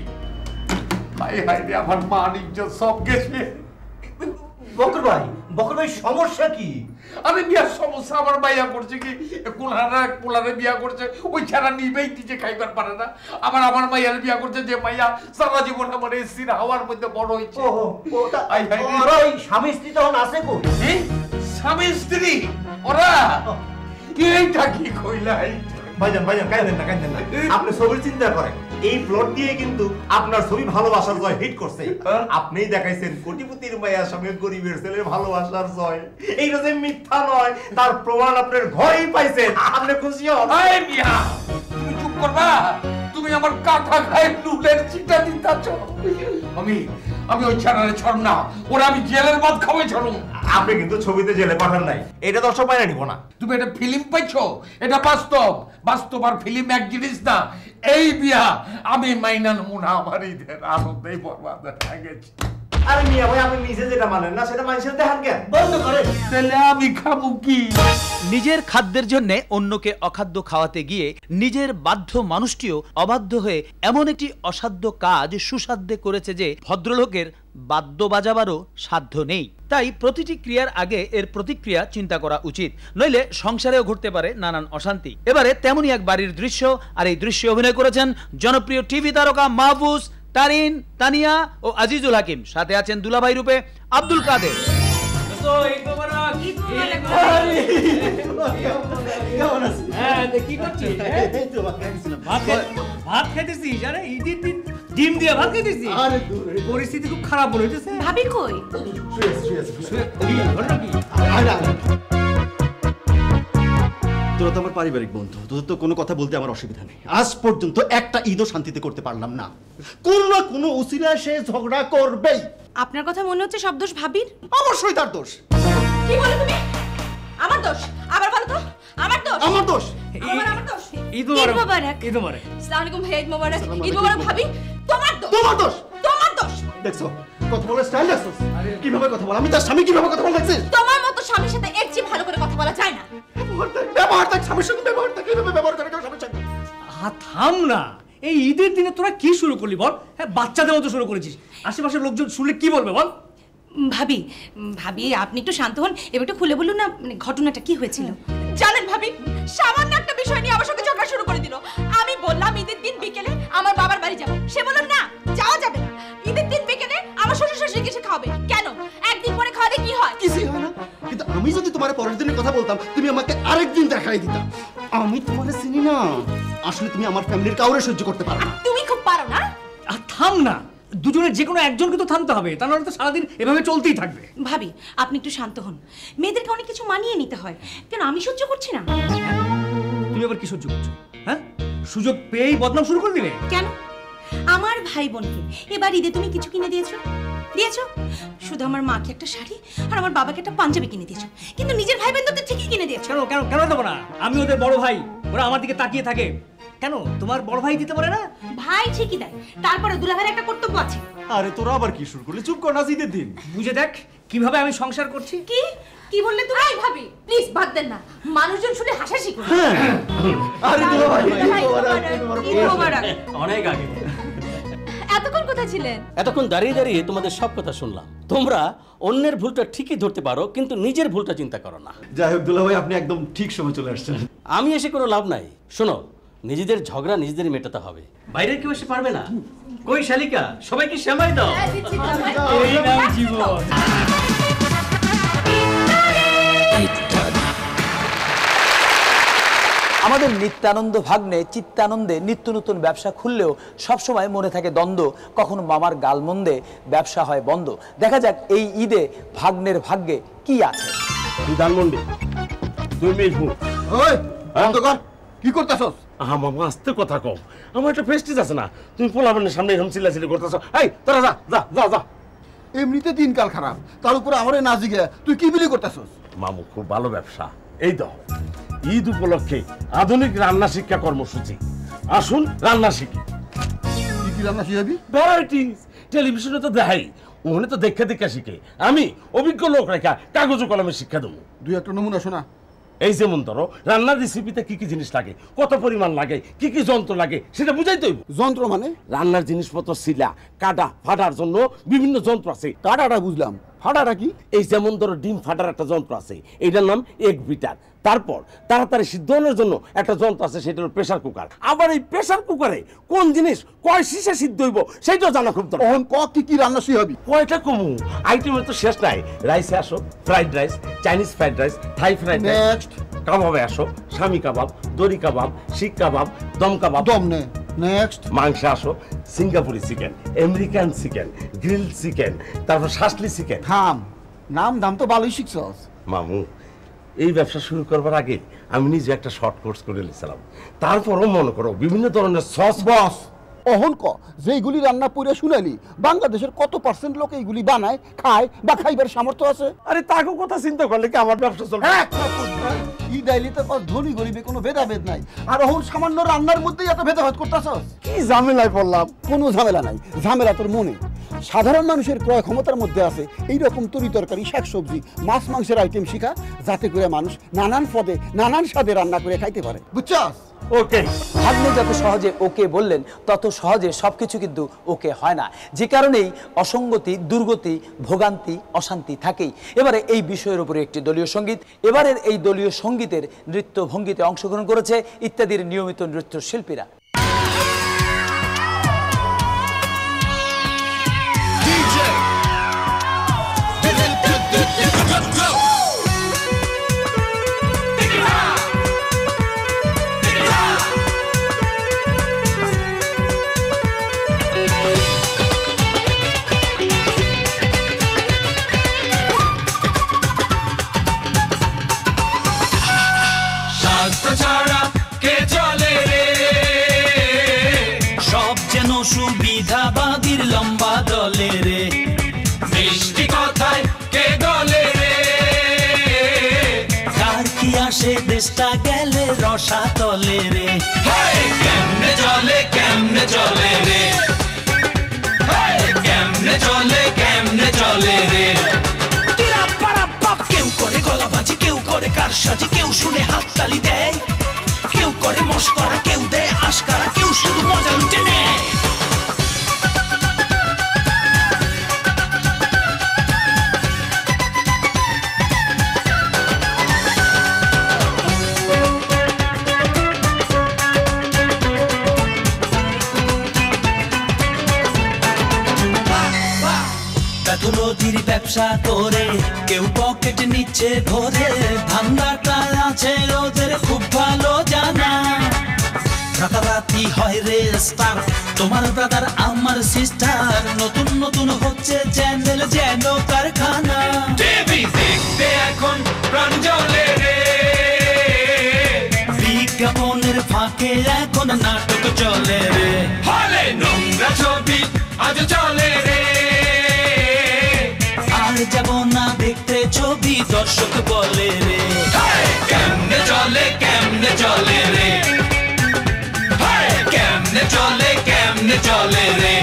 Speaker 14: হাই হাই রে, আমার মান ইজ্জত সব গেছে।
Speaker 10: বক্কর ভাই সমস্যা কি?
Speaker 14: আরে বিয়ার সমস্যা আমার ভাইয়া করছে কি, পোলারে বিয়া করছে, ওই ছাড়া নিবেই দিচ্ছে, খাইবার পারে না। আবার আমার মাইয়ার বিয়া করছে, যে মাইয়া সারা জীবন আমার এসির হাওয়ার মধ্যে বড় হয়েছে।
Speaker 10: ওই স্বামী স্ত্রী তখন আছে কই?
Speaker 14: স্বামী স্ত্রী ওরা এইটা কি কইলা? ভাইজান কাঁদেন না। আপনি ছবির চিন্তা করেন, এই প্লট দিয়ে কিন্তু আপনার ছবি ভালোবাসার জয় হিট করছে। আপনিই দেখাইছেন কোটিপতির মায়ের সঙ্গে গরিবের ছেলের ভালোবাসার জয়। এইটা যে মিথ্যা নয়, তার প্রমাণ আপনার ঘরেই পাইছেন। আপনি খুশি হন? মিয়া, তুমি চুপ করবা? তুমি আমার কাঁথা গায়ে নুনের চিটা দিতাছ। আমি ওই ছাড়ারে ছড় না, ওরা আমি জেলের ভাত খাওয়াই ছড়ুম। আপনি কিন্তু ছবিতে জেলে পাঠান নাই, এটা দর্শক মাইনা নিব না। তুমি এটা ফিল্ম পাইছো, এটা বাস্তব। বাস্তব আর ফিল্ম এক জিনিস না। এই বিয়া আমি মাইনা নেব না, আমার ঈদের আনন্দেই বরবাদ হয়ে গেছে। আরে মিয়া ভাই, আপনি নিজে যেটা মানেন না সেটা মানুষের দেখান কেন? বন্ধ করে। তাহলে আমি খাবো কি?
Speaker 2: নিজের খাদ্যের জন্য অন্যকে অখাদ্য খাওয়াতে গিয়ে নিজের বাধ্য মানুষটিও অবাধ্য হয়ে এমন একটি অসাধ্য কাজ সুসাধ্যে করেছে যে ভদ্রলোকের বাদ্য বাজাবারও সাধ্য নেই। তাই প্রতিটি ক্রিয়ার আগে এর প্রতিক্রিয়া চিন্তা করা উচিত, নইলে সংসারেও ঘটতে পারে নানান অশান্তি। এবারে তেমনই এক বাড়ির দৃশ্য, আর এই দৃশ্যে অভিনয় করেছেন জনপ্রিয় টিভি তারকা মাহফুজ, তারিন, তানিয়া ও আজিজুল হাকিম। সাথে আছেন দুলাভাই রূপে আব্দুল কাদের।
Speaker 12: ভাত খাইতেছিস? আরে ঈদের দিন ডিম দিয়ে ভাত খাইতেছিস? পরিস্থিতি খুব খারাপ বলে হইতেছে।
Speaker 5: ভাবি কই?
Speaker 10: তোরা তো আমার পারিবারিক বন্ধু, তোদের তো কোনো কথা বলতে আমার অসুবিধা নেই। আজ পর্যন্ত একটা ঈদও শান্তিতে করতে পারলাম না। কোন না কোনো উসিলায় সে ঝগড়া করবেই।
Speaker 5: আপনার কথা মনে হচ্ছে সব দোষ ভাবির?
Speaker 10: অবশ্যই তার দোষ।
Speaker 5: কি বলে তুমি? আমার দোষ? আবার বলো তো, আমার দোষ?
Speaker 10: আমার দোষ?
Speaker 5: আমার দোষ?
Speaker 12: ঈদ মোবারক।
Speaker 5: ঈদ মোবারক। আসসালামু আলাইকুম ভাই, ঈদ মোবারক। ঈদ মোবারক ভাবি। তোমার দোষ।
Speaker 10: তোমার দোষ?
Speaker 5: তোমার দোষ।
Speaker 10: দেখছো কথা বলার স্টাইল দেখছো? কিভাবে কথা বল? আমি তার স্বামী, কিভাবে কথা বল দেখছিস?
Speaker 5: তোমার মতো স্বামীর সাথে এর চেয়ে ভালো করে কথা বলা যায় না।
Speaker 10: ব্যবহার থাক, স্বামীর সঙ্গে ব্যবহার থাক, কিভাবে ব্যবহার করে কেউ স্বামীর সঙ্গে?
Speaker 12: থাম না, এই ঈদের দিনে তোরা কি শুরু করলি বল? হ্যাঁ, বাচ্চাদের মতো শুরু করেছিস। আশেপাশের লোকজন শুনলে কি বলবে বল?
Speaker 5: ভাবি আপনি একটু শান্ত হন, এবার একটু খুলে বলুন না, মানে ঘটনাটা কি হয়েছিল? জানেন ভাবি, সামান্য একটা বিষয় নিয়ে আমার সঙ্গে ঝগড়া শুরু করে দিল। আমি বললাম ঈদের দিন বিকেলে আমার বাবার বাড়ি যাব, সে বলল না যাওয়া যাবে না। ঈদের দিন বিকেলে আমার শ্বশুর শাশুড়িকে সে খাওয়াবে। কেন? একদিন পরে খাওয়ালে কি হয়?
Speaker 10: কিছুই হয় না। কিন্তু আমি যদি তোমার পরের দিনের কথা বলতাম, তুমি আমাকে আরেকদিন দেখাই দিতাম। আমি তোমারে চিনি না। আসলে তুমি আমার ফ্যামিলির কাউরে সহ্য করতে পারো না।
Speaker 5: তুমি খুব পারো না।
Speaker 12: থাম না, দুজনের যে কোনো একজনকে তো থামতে হবে, তা নাহলে তো সারাদিন এভাবে চলতেই থাকবে।
Speaker 5: ভাবি আপনি একটু শান্ত হন, মেয়েদেরকে অনেক কিছু মানিয়ে নিতে হয়। কেন আমি সহ্য করছি না?
Speaker 12: তুমি আবার কি সহ্য করছো? হ্যাঁ, সুযোগ পেয়েই বদনাম শুরু করে দিলে।
Speaker 5: কেন? আমার ভাই বোনকে এবার ঈদে তুমি কিছু কিনে দিয়েছো? শুধু আমার মাকে একটা শাড়ি আর আমার বাবাকে একটা পাঞ্জাবি কিনে দিয়েছো, কিন্তু নিজের ভাই বোনদের ঠিকই কিনে দিয়েছো।
Speaker 12: কেন কেন কেন দেবো না? আমি ওদের বড় ভাই, ওরা আমার দিকে তাকিয়ে থাকে। কেন তোমার বড় ভাই দিতে পারে না?
Speaker 5: ভাই ঠিকই দেয়, তারপরে দুলাভাইয়ের একটা কর্তব্য আছে।
Speaker 10: আরে তোরা আবার কি শুরু করলি? চুপ কর না, ঈদের দিন
Speaker 12: বুঝে দেখ কিভাবে আমি সংসার করছি।
Speaker 5: কি কি বললে তুমি? ভাবি প্লিজ বাদ দেন না, মানুষজন শুনে হাসাহাসি করে।
Speaker 10: আরে দুলাভাই
Speaker 7: অনেক আগে।
Speaker 5: এতক্ষণ কোথায় ছিলেন?
Speaker 7: এতক্ষণ দাঁড়িয়ে দাঁড়িয়ে তোমাদের সব কথা শুনলাম। তোমরা অন্যের ভুলটা ঠিকই ধরতে পারো, কিন্তু নিজের ভুলটা চিন্তা করো না।
Speaker 10: যাই হোক দুলাভাই, আপনি একদম ঠিক সময় চলে আসছেন।
Speaker 7: আমি এসে কোনো লাভ নাই। শোনো, নিজেদের ঝগড়া নিজেদেরই মেটাতে হবে, বাইরের কেউ এসে পারবে না। কই শালিকা, সবাইকে সেমাই দাও।
Speaker 12: এই নাও জীবন।
Speaker 2: আমাদের নিত্যানন্দ ভাগ্নে চিত্তানন্দে নিত্য নতুন ব্যবসা খুললেও সবসময় মনে থাকে দ্বন্দ্ব, কখনো মামার গালমন্দে ব্যবসা হয় বন্ধ। দেখা যাক এই ঈদে ভাগ্নের ভাগ্যে কি আছে।
Speaker 14: বিধানমন্ডি তুই মিশবু।
Speaker 11: ওই অন্ধকার কি করতেছস?
Speaker 14: মামা আস্তে কথা কও, আমার একটা প্রেস্টিজ আছে না? তুমি পোলাপানের সামনে এরকম চিল্লাচিল্লি করতেছ। এই তোরা যা যা যা যা।
Speaker 11: এমনিতে দিনকাল খারাপ, তার উপরে আমারে না জিগে তুই কি বিলি করতেছস?
Speaker 14: মামু খুব ভালো ব্যবসা। এই দাও ঈদ উপলক্ষে আধুনিক রান্না শিক্ষা কর্মসূচি। আসুন রান্না শিখি।
Speaker 11: কি কি রান্না শিখাবি?
Speaker 14: ভ্যারাইটিস। টেলিভিশনে তো দেখাই, ওখানে তো দেখে দেখে শিখে। আমি অভিজ্ঞ লোক রেখা কাগজ কলমে শিক্ষা দেবো।
Speaker 11: দুই একটা নমুনা শোনা।
Speaker 14: এই যেমন ধরো রান্নার রেসিপিতে কি কি জিনিস লাগে, কত পরিমাণ লাগে, কি কি যন্ত্র লাগে সেটা বুঝাই তো।
Speaker 11: যন্ত্র মানে?
Speaker 14: রান্নার জিনিসপত্র সিলা কাটা ফাটার জন্য বিভিন্ন যন্ত্র আছে।
Speaker 11: কাটাটা বুঝলাম, ফাটাটা কি?
Speaker 14: এই যেমন ধরো ডিম ফাটার একটা যন্ত্র আছে, এটার নাম এগ বিটার। তারপর তাড়াতাড়ি সিদ্ধ হওয়ার জন্য একটা যন্ত্র আছে, সেটা হলো প্রেসার কুকার। আবার এই প্রেসার কুকারে কোন জিনিস কয় শিশে সিদ্ধ হইব সেটাও জানা খুব দরকার।
Speaker 11: কি কি রান্না শিখাবি?
Speaker 14: কয়টা কমু, আইটেমের তো শেষ নাই। রাইসে আসো, fried rice, Chinese fried rice, Thai fried rice. কাবাবে আসো, স্বামী কাবাব, দড়ি কাবাব, শিক কাবাব, দম কাবাব।
Speaker 11: দম নে। নেক্সট
Speaker 14: মাংসে আসো, সিঙ্গাপুরি chicken, American chicken, grill chicken, তারপর শাসলি চিকেন।
Speaker 11: থাম, নাম দাম তো ভালোই শিখছস।
Speaker 14: মামু এই ব্যবসা শুরু করবার আগে আমি নিজে একটা শর্ট কোর্স করে নিয়েছিলাম। তারপরও মনে করো বিভিন্ন ধরনের সস।
Speaker 11: বস অহন ক যেগুলি রান্না পড়ে শুনালি, বাংলাদেশের কত পার্সেন্ট লোক এইগুলি বানায়, খায় বা খাইবার সামর্থ্য আছে?
Speaker 14: আরে তাকে কথা চিন্তা করলে কি আমার ব্যবসা চলবে?
Speaker 11: ই ডাইলি তো ধনী গরিবে কোনো ভেদাভেদ নাই, আর অহন সামান্য রান্নার মধ্যেই এত ভেদাভেদ করতেছস।
Speaker 14: কি ঝামেলায় পড়লাম?
Speaker 11: কোনো ঝামেলা নাই, ঝামেলা তোর মনে। সাধারণ মানুষের ক্রয় ক্ষমতার মধ্যে আছে এইরকম তরি তরকারি, শাকসবজি, মাছ মাংসের আইটেম শিখা, যাতে করে মানুষ নানান পদে নানান স্বাদে রান্না করে খাইতে পারে। বুঝছস?
Speaker 14: ওকে।
Speaker 2: ভাগ্নে যত সহজে ওকে বললেন, তত সহজে সবকিছু কিন্তু ওকে হয় না। যে কারণেই অসঙ্গতি, দুর্গতি, ভোগান্তি, অশান্তি থাকেই। এবারে এই বিষয়ের উপরে একটি দলীয় সঙ্গীত। এবারের এই দলীয় সঙ্গীতের নৃত্য ভঙ্গিতে অংশগ্রহণ করেছে ইত্যাদির নিয়মিত নৃত্য শিল্পীরা।
Speaker 24: সুবিধাবাদীর লম্বা দলে রে, মিষ্টি কথায় কে গলে রে, কার কি আসে দেশটা গেলে রসা তলে রে, কেমনে চলে রে, কেমনে চলে রে। কেউ করে গলাবাজি, কেউ করে কারসাজি, কেউ শুনে হাততালি দেয়, কেউ করে মস্করা, কেউ দেয় আশকারা, কেউ শুধু মজা লুটে নেয়। নদীর ব্যবসা করে কেউ পকেট নিচ্ছে ভরে, ধান্দাটা আছে ওদের খুব ভালো জানে। হয় রে স্টার তোমার ব্রাদার আমার সিস্টার নতুন নতুন হচ্ছে চ্যানেল যেন কারখানা টিভি দেখতে এখন প্রাণ জ্বলে রে বিজ্ঞাপনের ফাঁকে এখন নাটক চলে রে হলে নোংরা ছবি আজ চলে রে আর যাব না দেখতে ছবি দর্শক বলে রে কেমনে চলে রে কেমনে চলে রে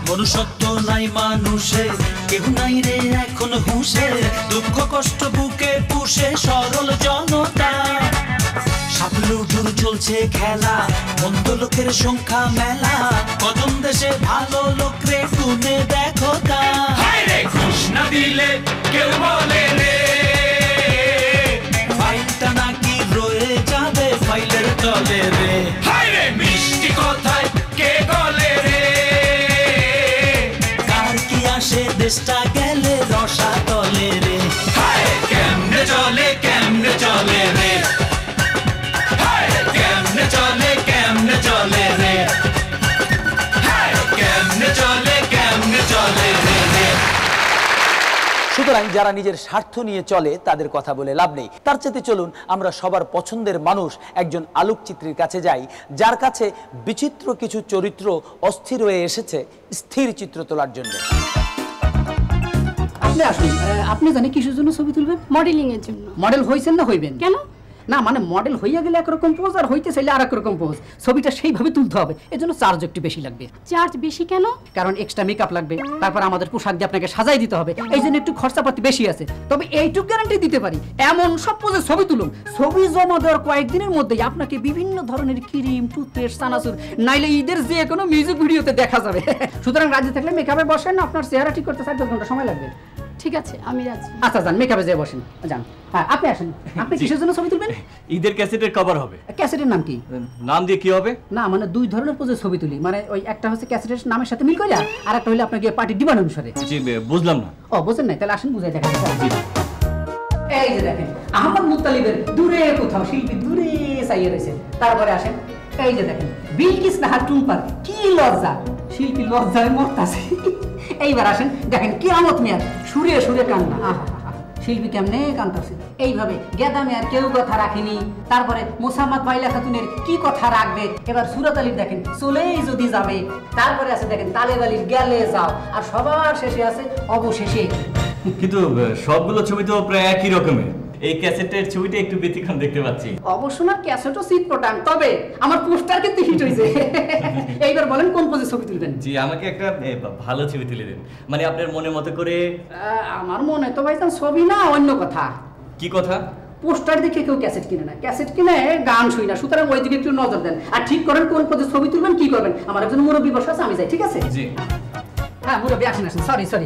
Speaker 24: মনুষ্যত্ব নাই মানুষে কেউ নাই রে এখন হুঁশে দুঃখ কষ্ট বুকে পুষে সরল জনতা সাপলুডুর চলছে খেলা মন্দ লোকের সংখ্যা মেলা কদম দেশে ভালো লোক রে গুনে দেখো তা ঘুষ না দিলে কেউ বলে রে ফাইলটা নাকি রয়ে যাবে ফাইলের তলে রে মিষ্টি কথায় কে বলে রে সে দেশটা গেলে রসা তলে রে কেমনে চলে রে কেমনে চলে রে কেমনে চলে রে
Speaker 2: সুতরাং যারা নিজের স্বার্থ নিয়ে চলে তাদের কথা বলে লাভ নেই। তার চেয়ে চলুন আমরা সবার পছন্দের মানুষ একজন আলোকচিত্রীর কাছে যাই, যার কাছে বিচিত্র কিছু চরিত্র অস্থির হয়ে এসেছে স্থির চিত্র তোলার জন্য।
Speaker 15: আপনি আসুন। আপনি জানেন কিসের জন্য ছবি তুলবেন?
Speaker 17: মডেলিং এর জন্য।
Speaker 15: মডেল হইছেন না হইবেন?
Speaker 17: কেন
Speaker 15: না, মানে মডেল হইয়া গেলে একরকম পোজ আর হইতে চাইলে আর একরকম পোজ। ছবিটা সেইভাবে তুলতে হবে, এজন্য চার্জ একটু বেশি লাগবে।
Speaker 17: চার্জ বেশি কেন?
Speaker 15: কারণ এক্সট্রা মেকআপ লাগবে, তারপর আমাদের পোশাক দিয়ে আপনাকে সাজাই দিতে হবে, এই জন্য একটু খরচাপাতি বেশি আছে। তবে এইটুকু গ্যারান্টি দিতে পারি, এমন সব পোজে ছবি তুলুন, ছবি জমা দেওয়ার কয়েকদিনের মধ্যেই আপনাকে বিভিন্ন ধরনের ক্রিম, টুথপেস্ট, সানাসুর, নাইলে ঈদের যে কোনো মিউজিক ভিডিওতে দেখা যাবে। সুতরাং রাজি থাকলে মেকআপে বসেন, আপনার চেহারা ঠিক করতে 4-10 ঘন্টা সময় লাগবে।
Speaker 17: ঠিক আছে, আমি রাজি।
Speaker 15: আচ্ছা যান, মেকআপে যেয়ে বসেন, যান। হ্যাঁ, আপনি আসেন। আপনি কিসের জন্য ছবি তুলবেন?
Speaker 7: ঈদের ক্যাসেটের কভার হবে।
Speaker 15: ক্যাসেটের নাম কি?
Speaker 7: নাম দিয়ে কি হবে?
Speaker 15: না, মানে দুই ধরনের পোজে ছবি তুলি, মানে ওই একটা হচ্ছে ক্যাসেটের নামের সাথে মিল কইরা, আর একটা হইলো আপনাকে পার্টির ডিমান্ড অনুসারে।
Speaker 7: জি, বুঝলাম না।
Speaker 15: ও, বুঝেন নাই? তাহলে আসেন বুঝাই দেখা যাবে। এই যে দেখেন, আহমদ মুত্তালিবের দূরে কোথাও শিল্পী দূরে চাইয়ে রয়েছে। তারপরে আসেন, এই যে দেখেন বিলকিস নাহার টুম্পার, কি লজ্জা, শিল্পী লজ্জায় মরতাছে। এইবার আসেন, দেখেন কিয়ামত মিয়ার সুরে সুরে কান্না, আহা শিল্পী কেমনে কান্তাছে। এইভাবে গেদা মিয়ার কেউ কথা রাখেনি। তারপরে মোসাম্মদ মাইলা খাতুনের কি কথা রাখবে। এবার সুরত আলীর দেখেন চলেই যদি যাবে। তারপরে আছে দেখেন তালেব আলীর গেলে যাও। আর সবার শেষে আছে অবশেষে।
Speaker 7: কিন্তু সবগুলো ছবি তো প্রায় একই রকমের। এই ক্যাসেটের ছবিটা একটু ব্যতিক্রম দেখতে পাচ্ছি।
Speaker 15: অবশ্য না, ক্যাসেটও সিট পটাং, তবে আমার পোস্টার কিন্তু হিট হয়েছে। এইবার বলেন কোন পোজে ছবি তুলবেন?
Speaker 7: জি, আমাকে একটা ভালো ছবি তুলে দেন, মানে আপনার মনের মতো করে।
Speaker 15: আমার মনে তো ভাইজান ছবি না, অন্য কথা।
Speaker 7: কি কথা?
Speaker 15: পোস্টার দেখে কেউ ক্যাসেট কিনে না, ক্যাসেট কিনে গান শুই না। সুতরাং ওই দিকে একটু নজর দেন, আর ঠিক করেন কোন পোজে ছবি তুলবেন, কি করবেন। আমার একজন মুরব্বী বসে আছে, আমি যাই, ঠিক আছে?
Speaker 7: জি।
Speaker 15: হ্যাঁ মুরব্বী, আসেন আসেন। সরি,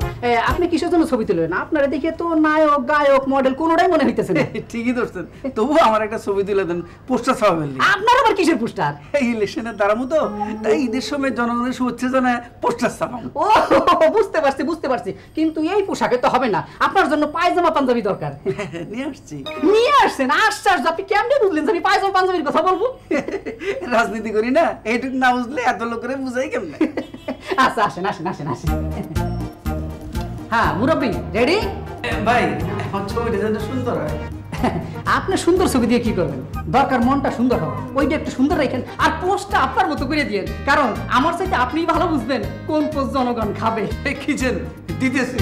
Speaker 15: আপনি কিসের জন্য ছবি তুলবেন? আপনারা দেখে তো নায়ক, গায়ক, মডেল কোনোটাই মনে হইতেছে না।
Speaker 18: ঠিকই ধরছেন, তবুও আমার একটা ছবি তুলে দেন, পোস্টার ছাপাবেন।
Speaker 15: আপনার আবার কিসের পোস্টার?
Speaker 18: ইলেকশনের দাঁড়ামো তো, তাই ঈদের সময় জনগণের শুভেচ্ছা জানায় পোস্টার ছাপাবো।
Speaker 15: ও বুঝতে পারছি, কিন্তু এই পোশাকে তো হবে না, আপনার জন্য পায়জামা পাঞ্জাবি দরকার। নিয়ে আসছেন, আশ্চর্য। আপনি কেমনে বুঝলেন আমি পায়জামা পাঞ্জাবির কথা বলবো?
Speaker 18: রাজনীতি করি না, এইটুকু না বুঝলে এত লোকের বুঝাই কেমনে।
Speaker 15: আচ্ছা আসেন। হ্যাঁ মুরব্বী, রেডি?
Speaker 18: ভাই আমার ছবিটা যেন সুন্দর হয়।
Speaker 15: আপনি সুন্দর ছবি দিয়ে কি করবেন? দরকার মনটা সুন্দর হবে, ওইটা একটু সুন্দর রাখেন, আর পোস্টটা আপনার মতো করে দিয়েন। কারণ আমার চাইতে আপনিই ভালো বুঝবেন কোন পোস্ট জনগণ খাবে।
Speaker 18: কিছেন দিতেছি।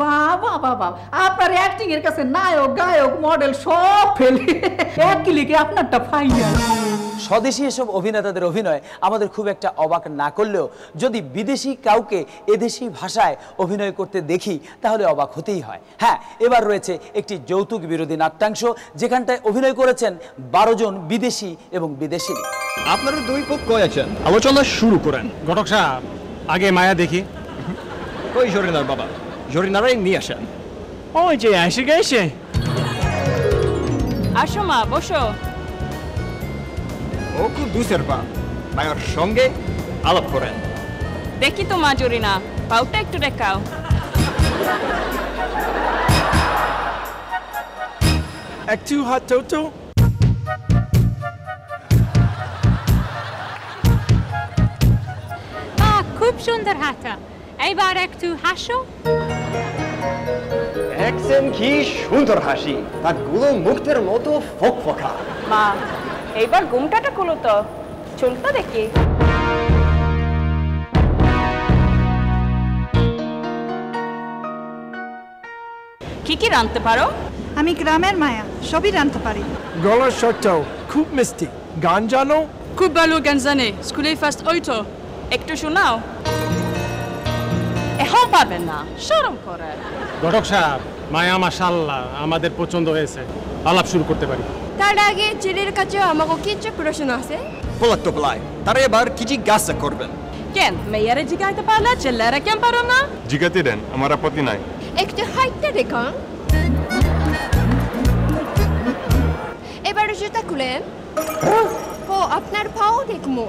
Speaker 15: বাবা আপনার অ্যাক্টিং এর কাছে নায়ক, গায়ক, মডেল সব ফেলে, এক ক্লিকে আপনারটা ফাইনাল।
Speaker 2: স্বদেশী এসব অভিনেতাদের অভিনয় আমাদের খুব একটা অবাক না করলেও যদি বিদেশি কাউকে এদেশি ভাষায় অভিনয় করতে দেখি তাহলে অবাক হতেই হয়। হ্যাঁ, এবার রয়েছে একটি যৌতুক বিরোধী নাট্যাংশ, যেখানটায় অভিনয় করেছেন 12 জন বিদেশি এবং বিদেশিনী।
Speaker 19: আপনারা দুই পক্ষ আছেন, আলোচনা শুরু করেন।
Speaker 12: ঘটক সাহেব, আগে মায়া দেখি।
Speaker 19: ওই জরিনার বাবা, জরিনারাই নিয়ে আসেন।
Speaker 12: ওই যে এসে গেছে।
Speaker 6: আসো মা বসো।
Speaker 19: ও খুব দুসের পা, মায়ের সঙ্গে আলাপ করেন।
Speaker 6: দেখি তো মা জরিনা, পাউটা একটু দেখাও।
Speaker 19: একটু হাঁটো তো।
Speaker 20: খুব সুন্দর হাঁটা, এইবার একটু হাসো।
Speaker 19: দেখছেন কি সুন্দর হাসি, তার গুলো মুক্তের মতো ফকফকা।
Speaker 6: মা এইবার ঘুমটাটা খুলো তো, চুলটা দেখি। কি কি রাঁধতে পারো?
Speaker 4: আমি গ্রামের মায়া, সবই রাঁধতে পারি।
Speaker 19: গলার স্বরটাও খুব মিষ্টি। গান জানো?
Speaker 6: খুব ভালো গান জানে, স্কুলে ফার্স্ট ওইটো। একটু শোনাও। এখন পাবেন না, শরম করে।
Speaker 16: ঘটক সাহেব, মায়া মাশাআল্লাহ আমাদের পছন্দ হয়েছে, আলাপ শুরু করতে পারি।
Speaker 22: তার আগে ছেলের কাছে আমাকে কিছু প্রশ্ন আছে।
Speaker 19: বলা তো বলাই, তারা এবার কি জিজ্ঞাসা করবেন?
Speaker 6: কেন মেয়েরা জিগাইতে পারলে ছেলেরা কেন পারো না?
Speaker 23: জিগাতে দেন, আমার আপত্তি নাই।
Speaker 22: একটু হাইটটা দেখান। এবার জুতা খুলেন। ও আপনার পাও দেখবো।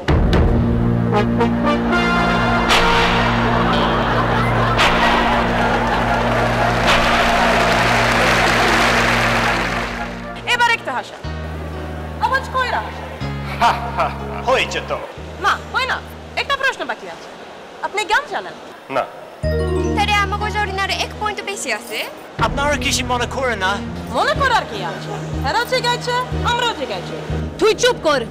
Speaker 6: এবার একটা হাসা, আওয়াজ কইরা হাসা।
Speaker 19: হয়েছে তো।
Speaker 6: না হয় না, একটা প্রশ্ন বাকি আছে। আপনি গান জানেন?
Speaker 23: না।
Speaker 22: তারে আমাকে জরিনার 1 পয়েন্ট বেশি আছে।
Speaker 19: আপনারা কিছু মনে করেন না?
Speaker 6: মনে করার কি আছে? এরাও জিগাইছে, আমরাও জিগাইছি।
Speaker 20: তুই চুপ কর,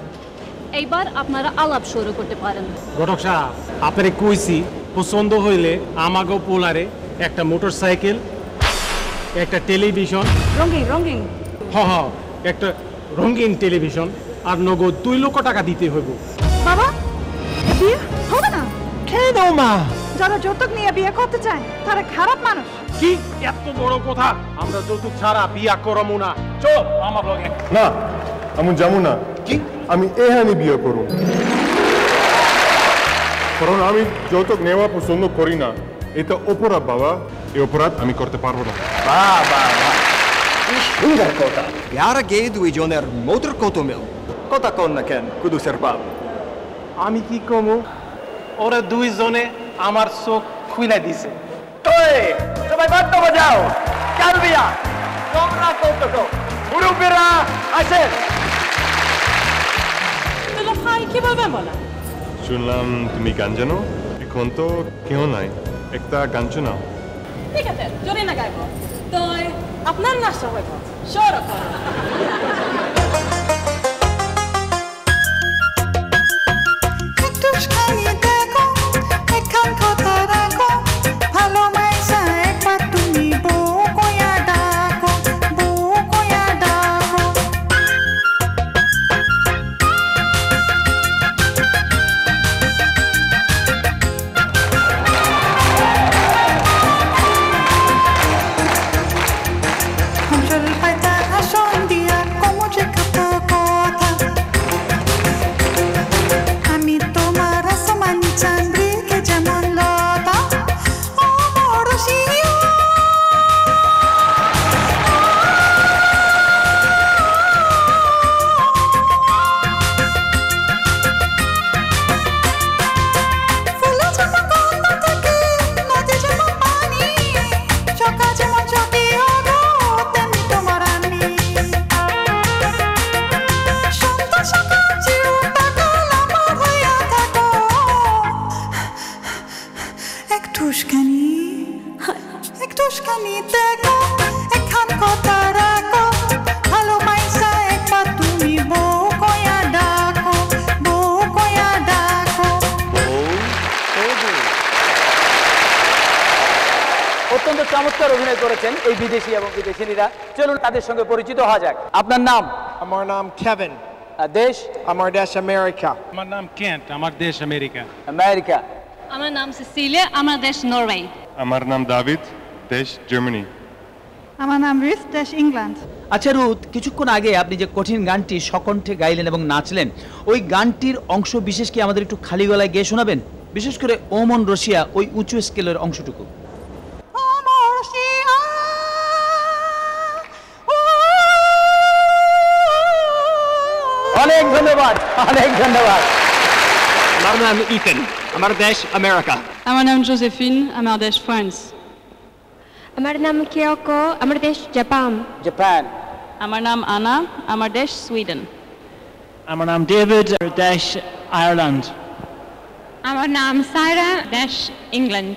Speaker 20: এইবার আপনারা আলাপ শুরু করতে পারেন।
Speaker 16: ঘটক সাহেব, আপনারে কইছি পছন্দ হইলে আমাগো পোলারে একটা মোটরসাইকেল, একটা টেলিভিশন,
Speaker 4: রঙিন রঙিন
Speaker 16: একটা রঙিন টেলিভিশন আর নগদ 2 লক্ষ টাকা দিতে হইব।
Speaker 4: বাবা, বিয়ে হবে না।
Speaker 19: কেন মা?
Speaker 4: যারা যৌতুক নিয়ে বিয়ে করতে চায় তারা খারাপ মানুষ।
Speaker 16: কি এত বড় কথা? আমরা যৌতুক ছাড়া বিয়া করবো না। চল আমার লগে।
Speaker 23: না, আমি যাবো না। কি? আমি এখানে বিয়ে করব। কারণ আমি যৌতুক নেওয়া পছন্দ করি না। এটা অপরাধ বাবা, এই অপরাধ আমি করতে পারবো না।
Speaker 19: বাবা, কি সুন্দর কথা। বিয়ার আগে দুইজনের মোটর কত মিল, কথা কন না কেন কুদুসের বাপ?
Speaker 16: আমি কি কমু? ওরা দুইজনে আমার চোখ খুইলা দিছে।
Speaker 19: সবাই বাদ্য বাজাও, চাল বিয়া। তোমরা কৌতুক মুরব্বীরা আসেন।
Speaker 6: ভাই কি বলবেন বলা?
Speaker 23: শুনলাম তুমি গান জানো। এখন তো কেউ নাই, একটা গান শোনাও।
Speaker 6: ঠিক আছে, জরিনা গাইব। তো আপনার নাচটা হইব। সরো
Speaker 2: অত্যন্ত চমৎকার অভিনয় করেছেন এই বিদেশি এবং বিদেশিনীরা। চলুন তাদের সঙ্গে পরিচিত হওয়া যাক। আপনার নাম?
Speaker 25: আমার নাম কেভিন।
Speaker 2: দেশ?
Speaker 25: আমার দেশ আমেরিকা।
Speaker 16: আমার নাম কেন্ট, আমার দেশ আমেরিকা।
Speaker 2: আমেরিকা।
Speaker 20: আমার নাম সিসিলিয়া, আমার দেশ নরওয়ে।
Speaker 23: আমার নাম দাভিদ, দেশ জার্মানি।
Speaker 4: আমার নাম রুথ, দেশ ইংল্যান্ড।
Speaker 2: আচ্ছা রুথ, কিছুক্ষণ আগে আপনি যে কঠিন গানটি সকণ্ঠে গাইলেন এবং নাচলেন, ওই গানটির অংশ বিশেষ কি আমাদের একটু খালি গলায় গেয়ে শোনাবেন? বিশেষ করে ওমন রশিয়া, ওই উঁচু স্কেলের অংশটুকু। অনেক ধন্যবাদ, অনেক ধন্যবাদ।
Speaker 3: আমার নাম ইথেন, আমার দেশ আমেরিকা।
Speaker 8: আমার নাম জোসেফিন, আমার দেশ ফ্রান্স।
Speaker 22: আমার নাম কিয়োকো, আমার দেশ জাপান।
Speaker 2: জাপান।
Speaker 8: আমার নাম আনা, আমার দেশ সুইডেন।
Speaker 3: আমার নাম ডেভিড, দেশ আয়ারল্যান্ড।
Speaker 8: আমার নাম সাইরা, দেশ ইংল্যান্ড।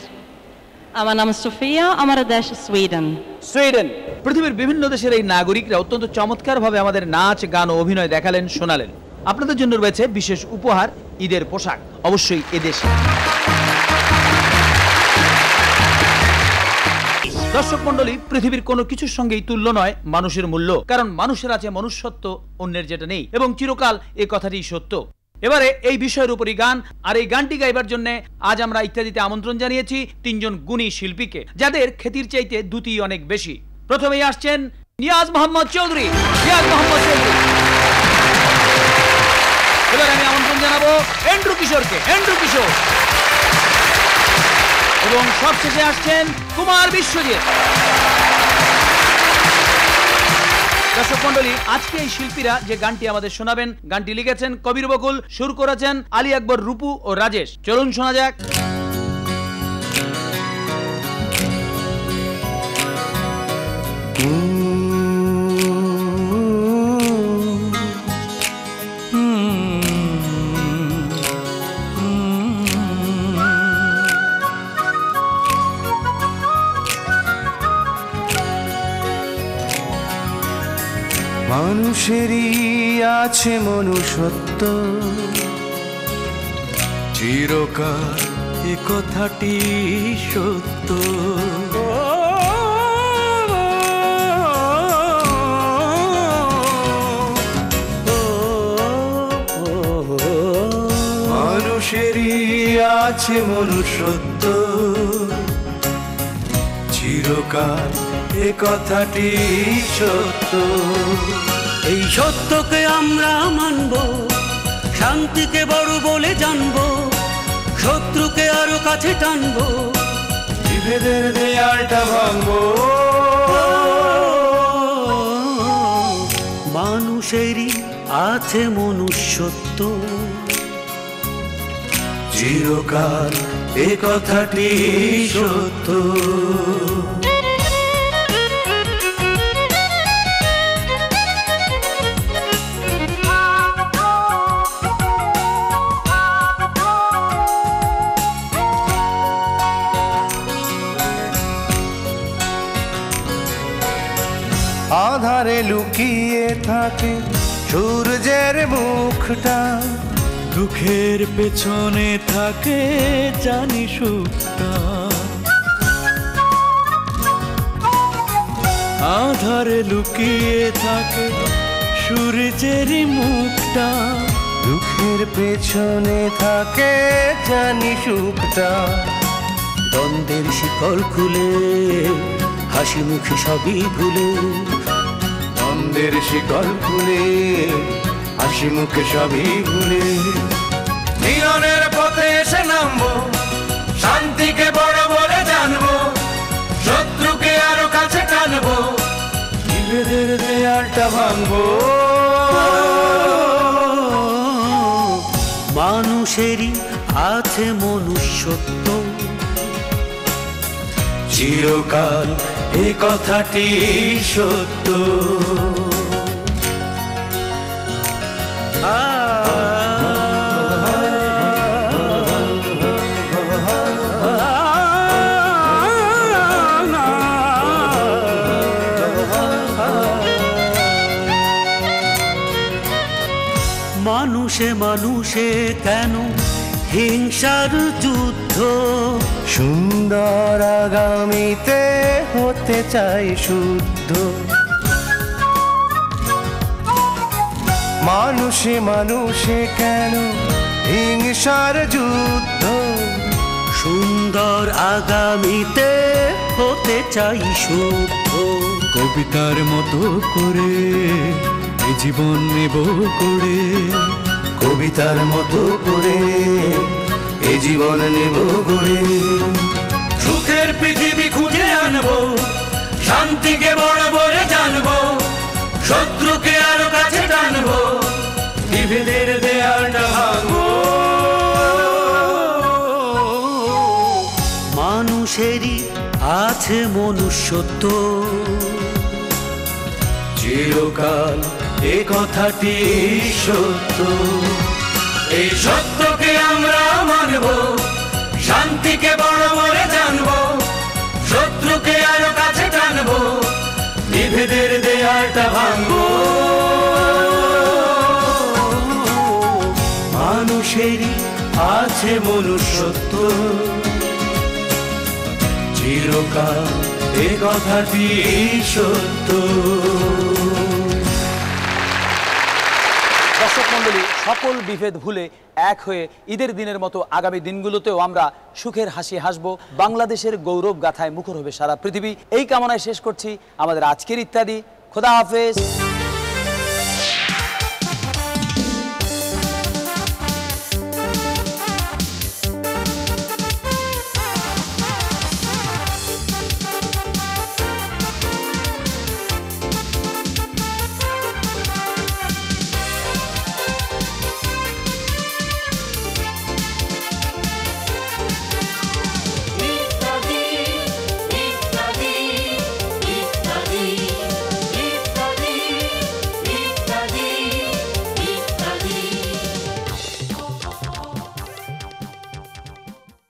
Speaker 8: আমার নাম সোফিয়া, আমার দেশ সুইডেন।
Speaker 2: সুইডেন। পৃথিবীর বিভিন্ন দেশের এই নাগরিকরা অত্যন্ত চমৎকারভাবে আমাদের নাচ, গান ও অভিনয় দেখালেন, শোনালেন। আপনাদের জন্য রয়েছে বিশেষ উপহার, ঈদের পোশাক, অবশ্যই এদেশে। দর্শক মণ্ডলী, পৃথিবীর কোনো কিছুর সঙ্গেই তুল্য নয় মানুষের মূল্য, কারণ মানুষের আছে মনুষ্যত্ব, অন্যের যেটা নেই, এবং চিরকাল এই কথাটি সত্য। এবারে এই বিষয়ের উপরই গান, আর এই গানটি গাইবার জন্য আজ আমরা ইত্যাদিতে আমন্ত্রণ জানিয়েছি তিনজন গুণী শিল্পীকে, যাদের খ্যাতির চাইতে দুটি অনেক বেশি। প্রথমেই আসছেন নিয়াজ মোহাম্মদ চৌধুরী। নিয়াজ মোহাম্মদ চৌধুরী। এবার আমি আমন্ত্রণ জানাবো এন্ড্রু কিশোরকে। এন্ড্রু কিশোর। এবং সবশেষে আসছেন কুমার বিশ্বজিৎ। দর্শক মণ্ডলী, আজকে এই শিল্পীরা যে গানটি আমাদের শোনাবেন, গানটি লিখেছেন কবির বকুল, সুর করেছেন আলী আকবর, রূপু ও রাজেশ। চলুন শোনা যাক।
Speaker 9: মানুষেরই আছে মনুষ্যত্ব, চিরকাল এ কথাটি সত্য। মানুষেরই আছে মনুষ্যত্ব, চিরকাল এ কথাটি সত্য।
Speaker 24: এই সত্যকে আমরা মানব, শান্তিকে বড় বলে জানব, শত্রুকে আরো কাছে টানব,
Speaker 9: বিভেদের দেয়ালটা ভাঙব।
Speaker 24: মানুষেরই আছে মনুষ্যত্ব,
Speaker 9: চিরকাল এ কথাটি সত্য। আধারে লুকিয়ে থাকে সূর্যের মুখটা,
Speaker 24: দুঃখের পেছনে থাকে জানি সুখটা। আধারে লুকিয়ে থাকে সূর্যের মুখটা,
Speaker 9: দুঃখের পেছনে থাকে জানি সুখটা।
Speaker 24: দ্বন্দ্বের শিকল খুলে হাসি মুখে সবই ভুলে,
Speaker 9: দ্বন্দ্বের শিকল খুলে হাসি মুখে সবই ভুলে। মিলনের পথে এসে নামবো, শান্তিকে বড় বলে জানবো, শত্রুকে আরো কাছে টানবো, বিভেদের দেয়ালটা ভাঙবো।
Speaker 24: মানুষেরই আছে মনুষ্যত্ব,
Speaker 9: চিরকাল এ কথাটি সত্য।
Speaker 24: মানুষে মানুষে কেন হিংসার যুদ্ধ,
Speaker 9: সুন্দর আগামীতে হতে চাই শুদ্ধ। মানুষে মানুষে কেন হিংসার যুদ্ধ,
Speaker 24: সুন্দর আগামীতে হতে চাই শুদ্ধ।
Speaker 9: কবিতার মতো করে এ জীবন নেব করে, কবিতার মতো করে এ জীবন নেব গড়ে। সুখের পৃথিবী খুঁজে আনবো, শান্তিকে বড় বলে জানবো, শত্রুকে আরো কাছে টানবো,
Speaker 24: আছে মনুষ্যত্ব, চিরকাল এ কথাটি সত্য। এই সত্যকে আমরা মানব, শান্তিকে বড় বলে জানব, শত্রুকে আরো কাছে টানব, বিভেদের দেয়ালটা ভাঙব। মানুষেরই আছে মনুষ্যত্ব, চিরকাল এ কথাটি সত্য।
Speaker 2: দর্শক মণ্ডলী, সকল বিভেদ ভুলে এক হয়ে ঈদের দিনের মতো আগামী দিনগুলোতেও আমরা সুখের হাসি হাসবো, বাংলাদেশের গৌরব গাথায় মুখর হবে সারা পৃথিবী। এই কামনায় শেষ করছি আমাদের আজকের ইত্যাদি। খোদা হাফেজ।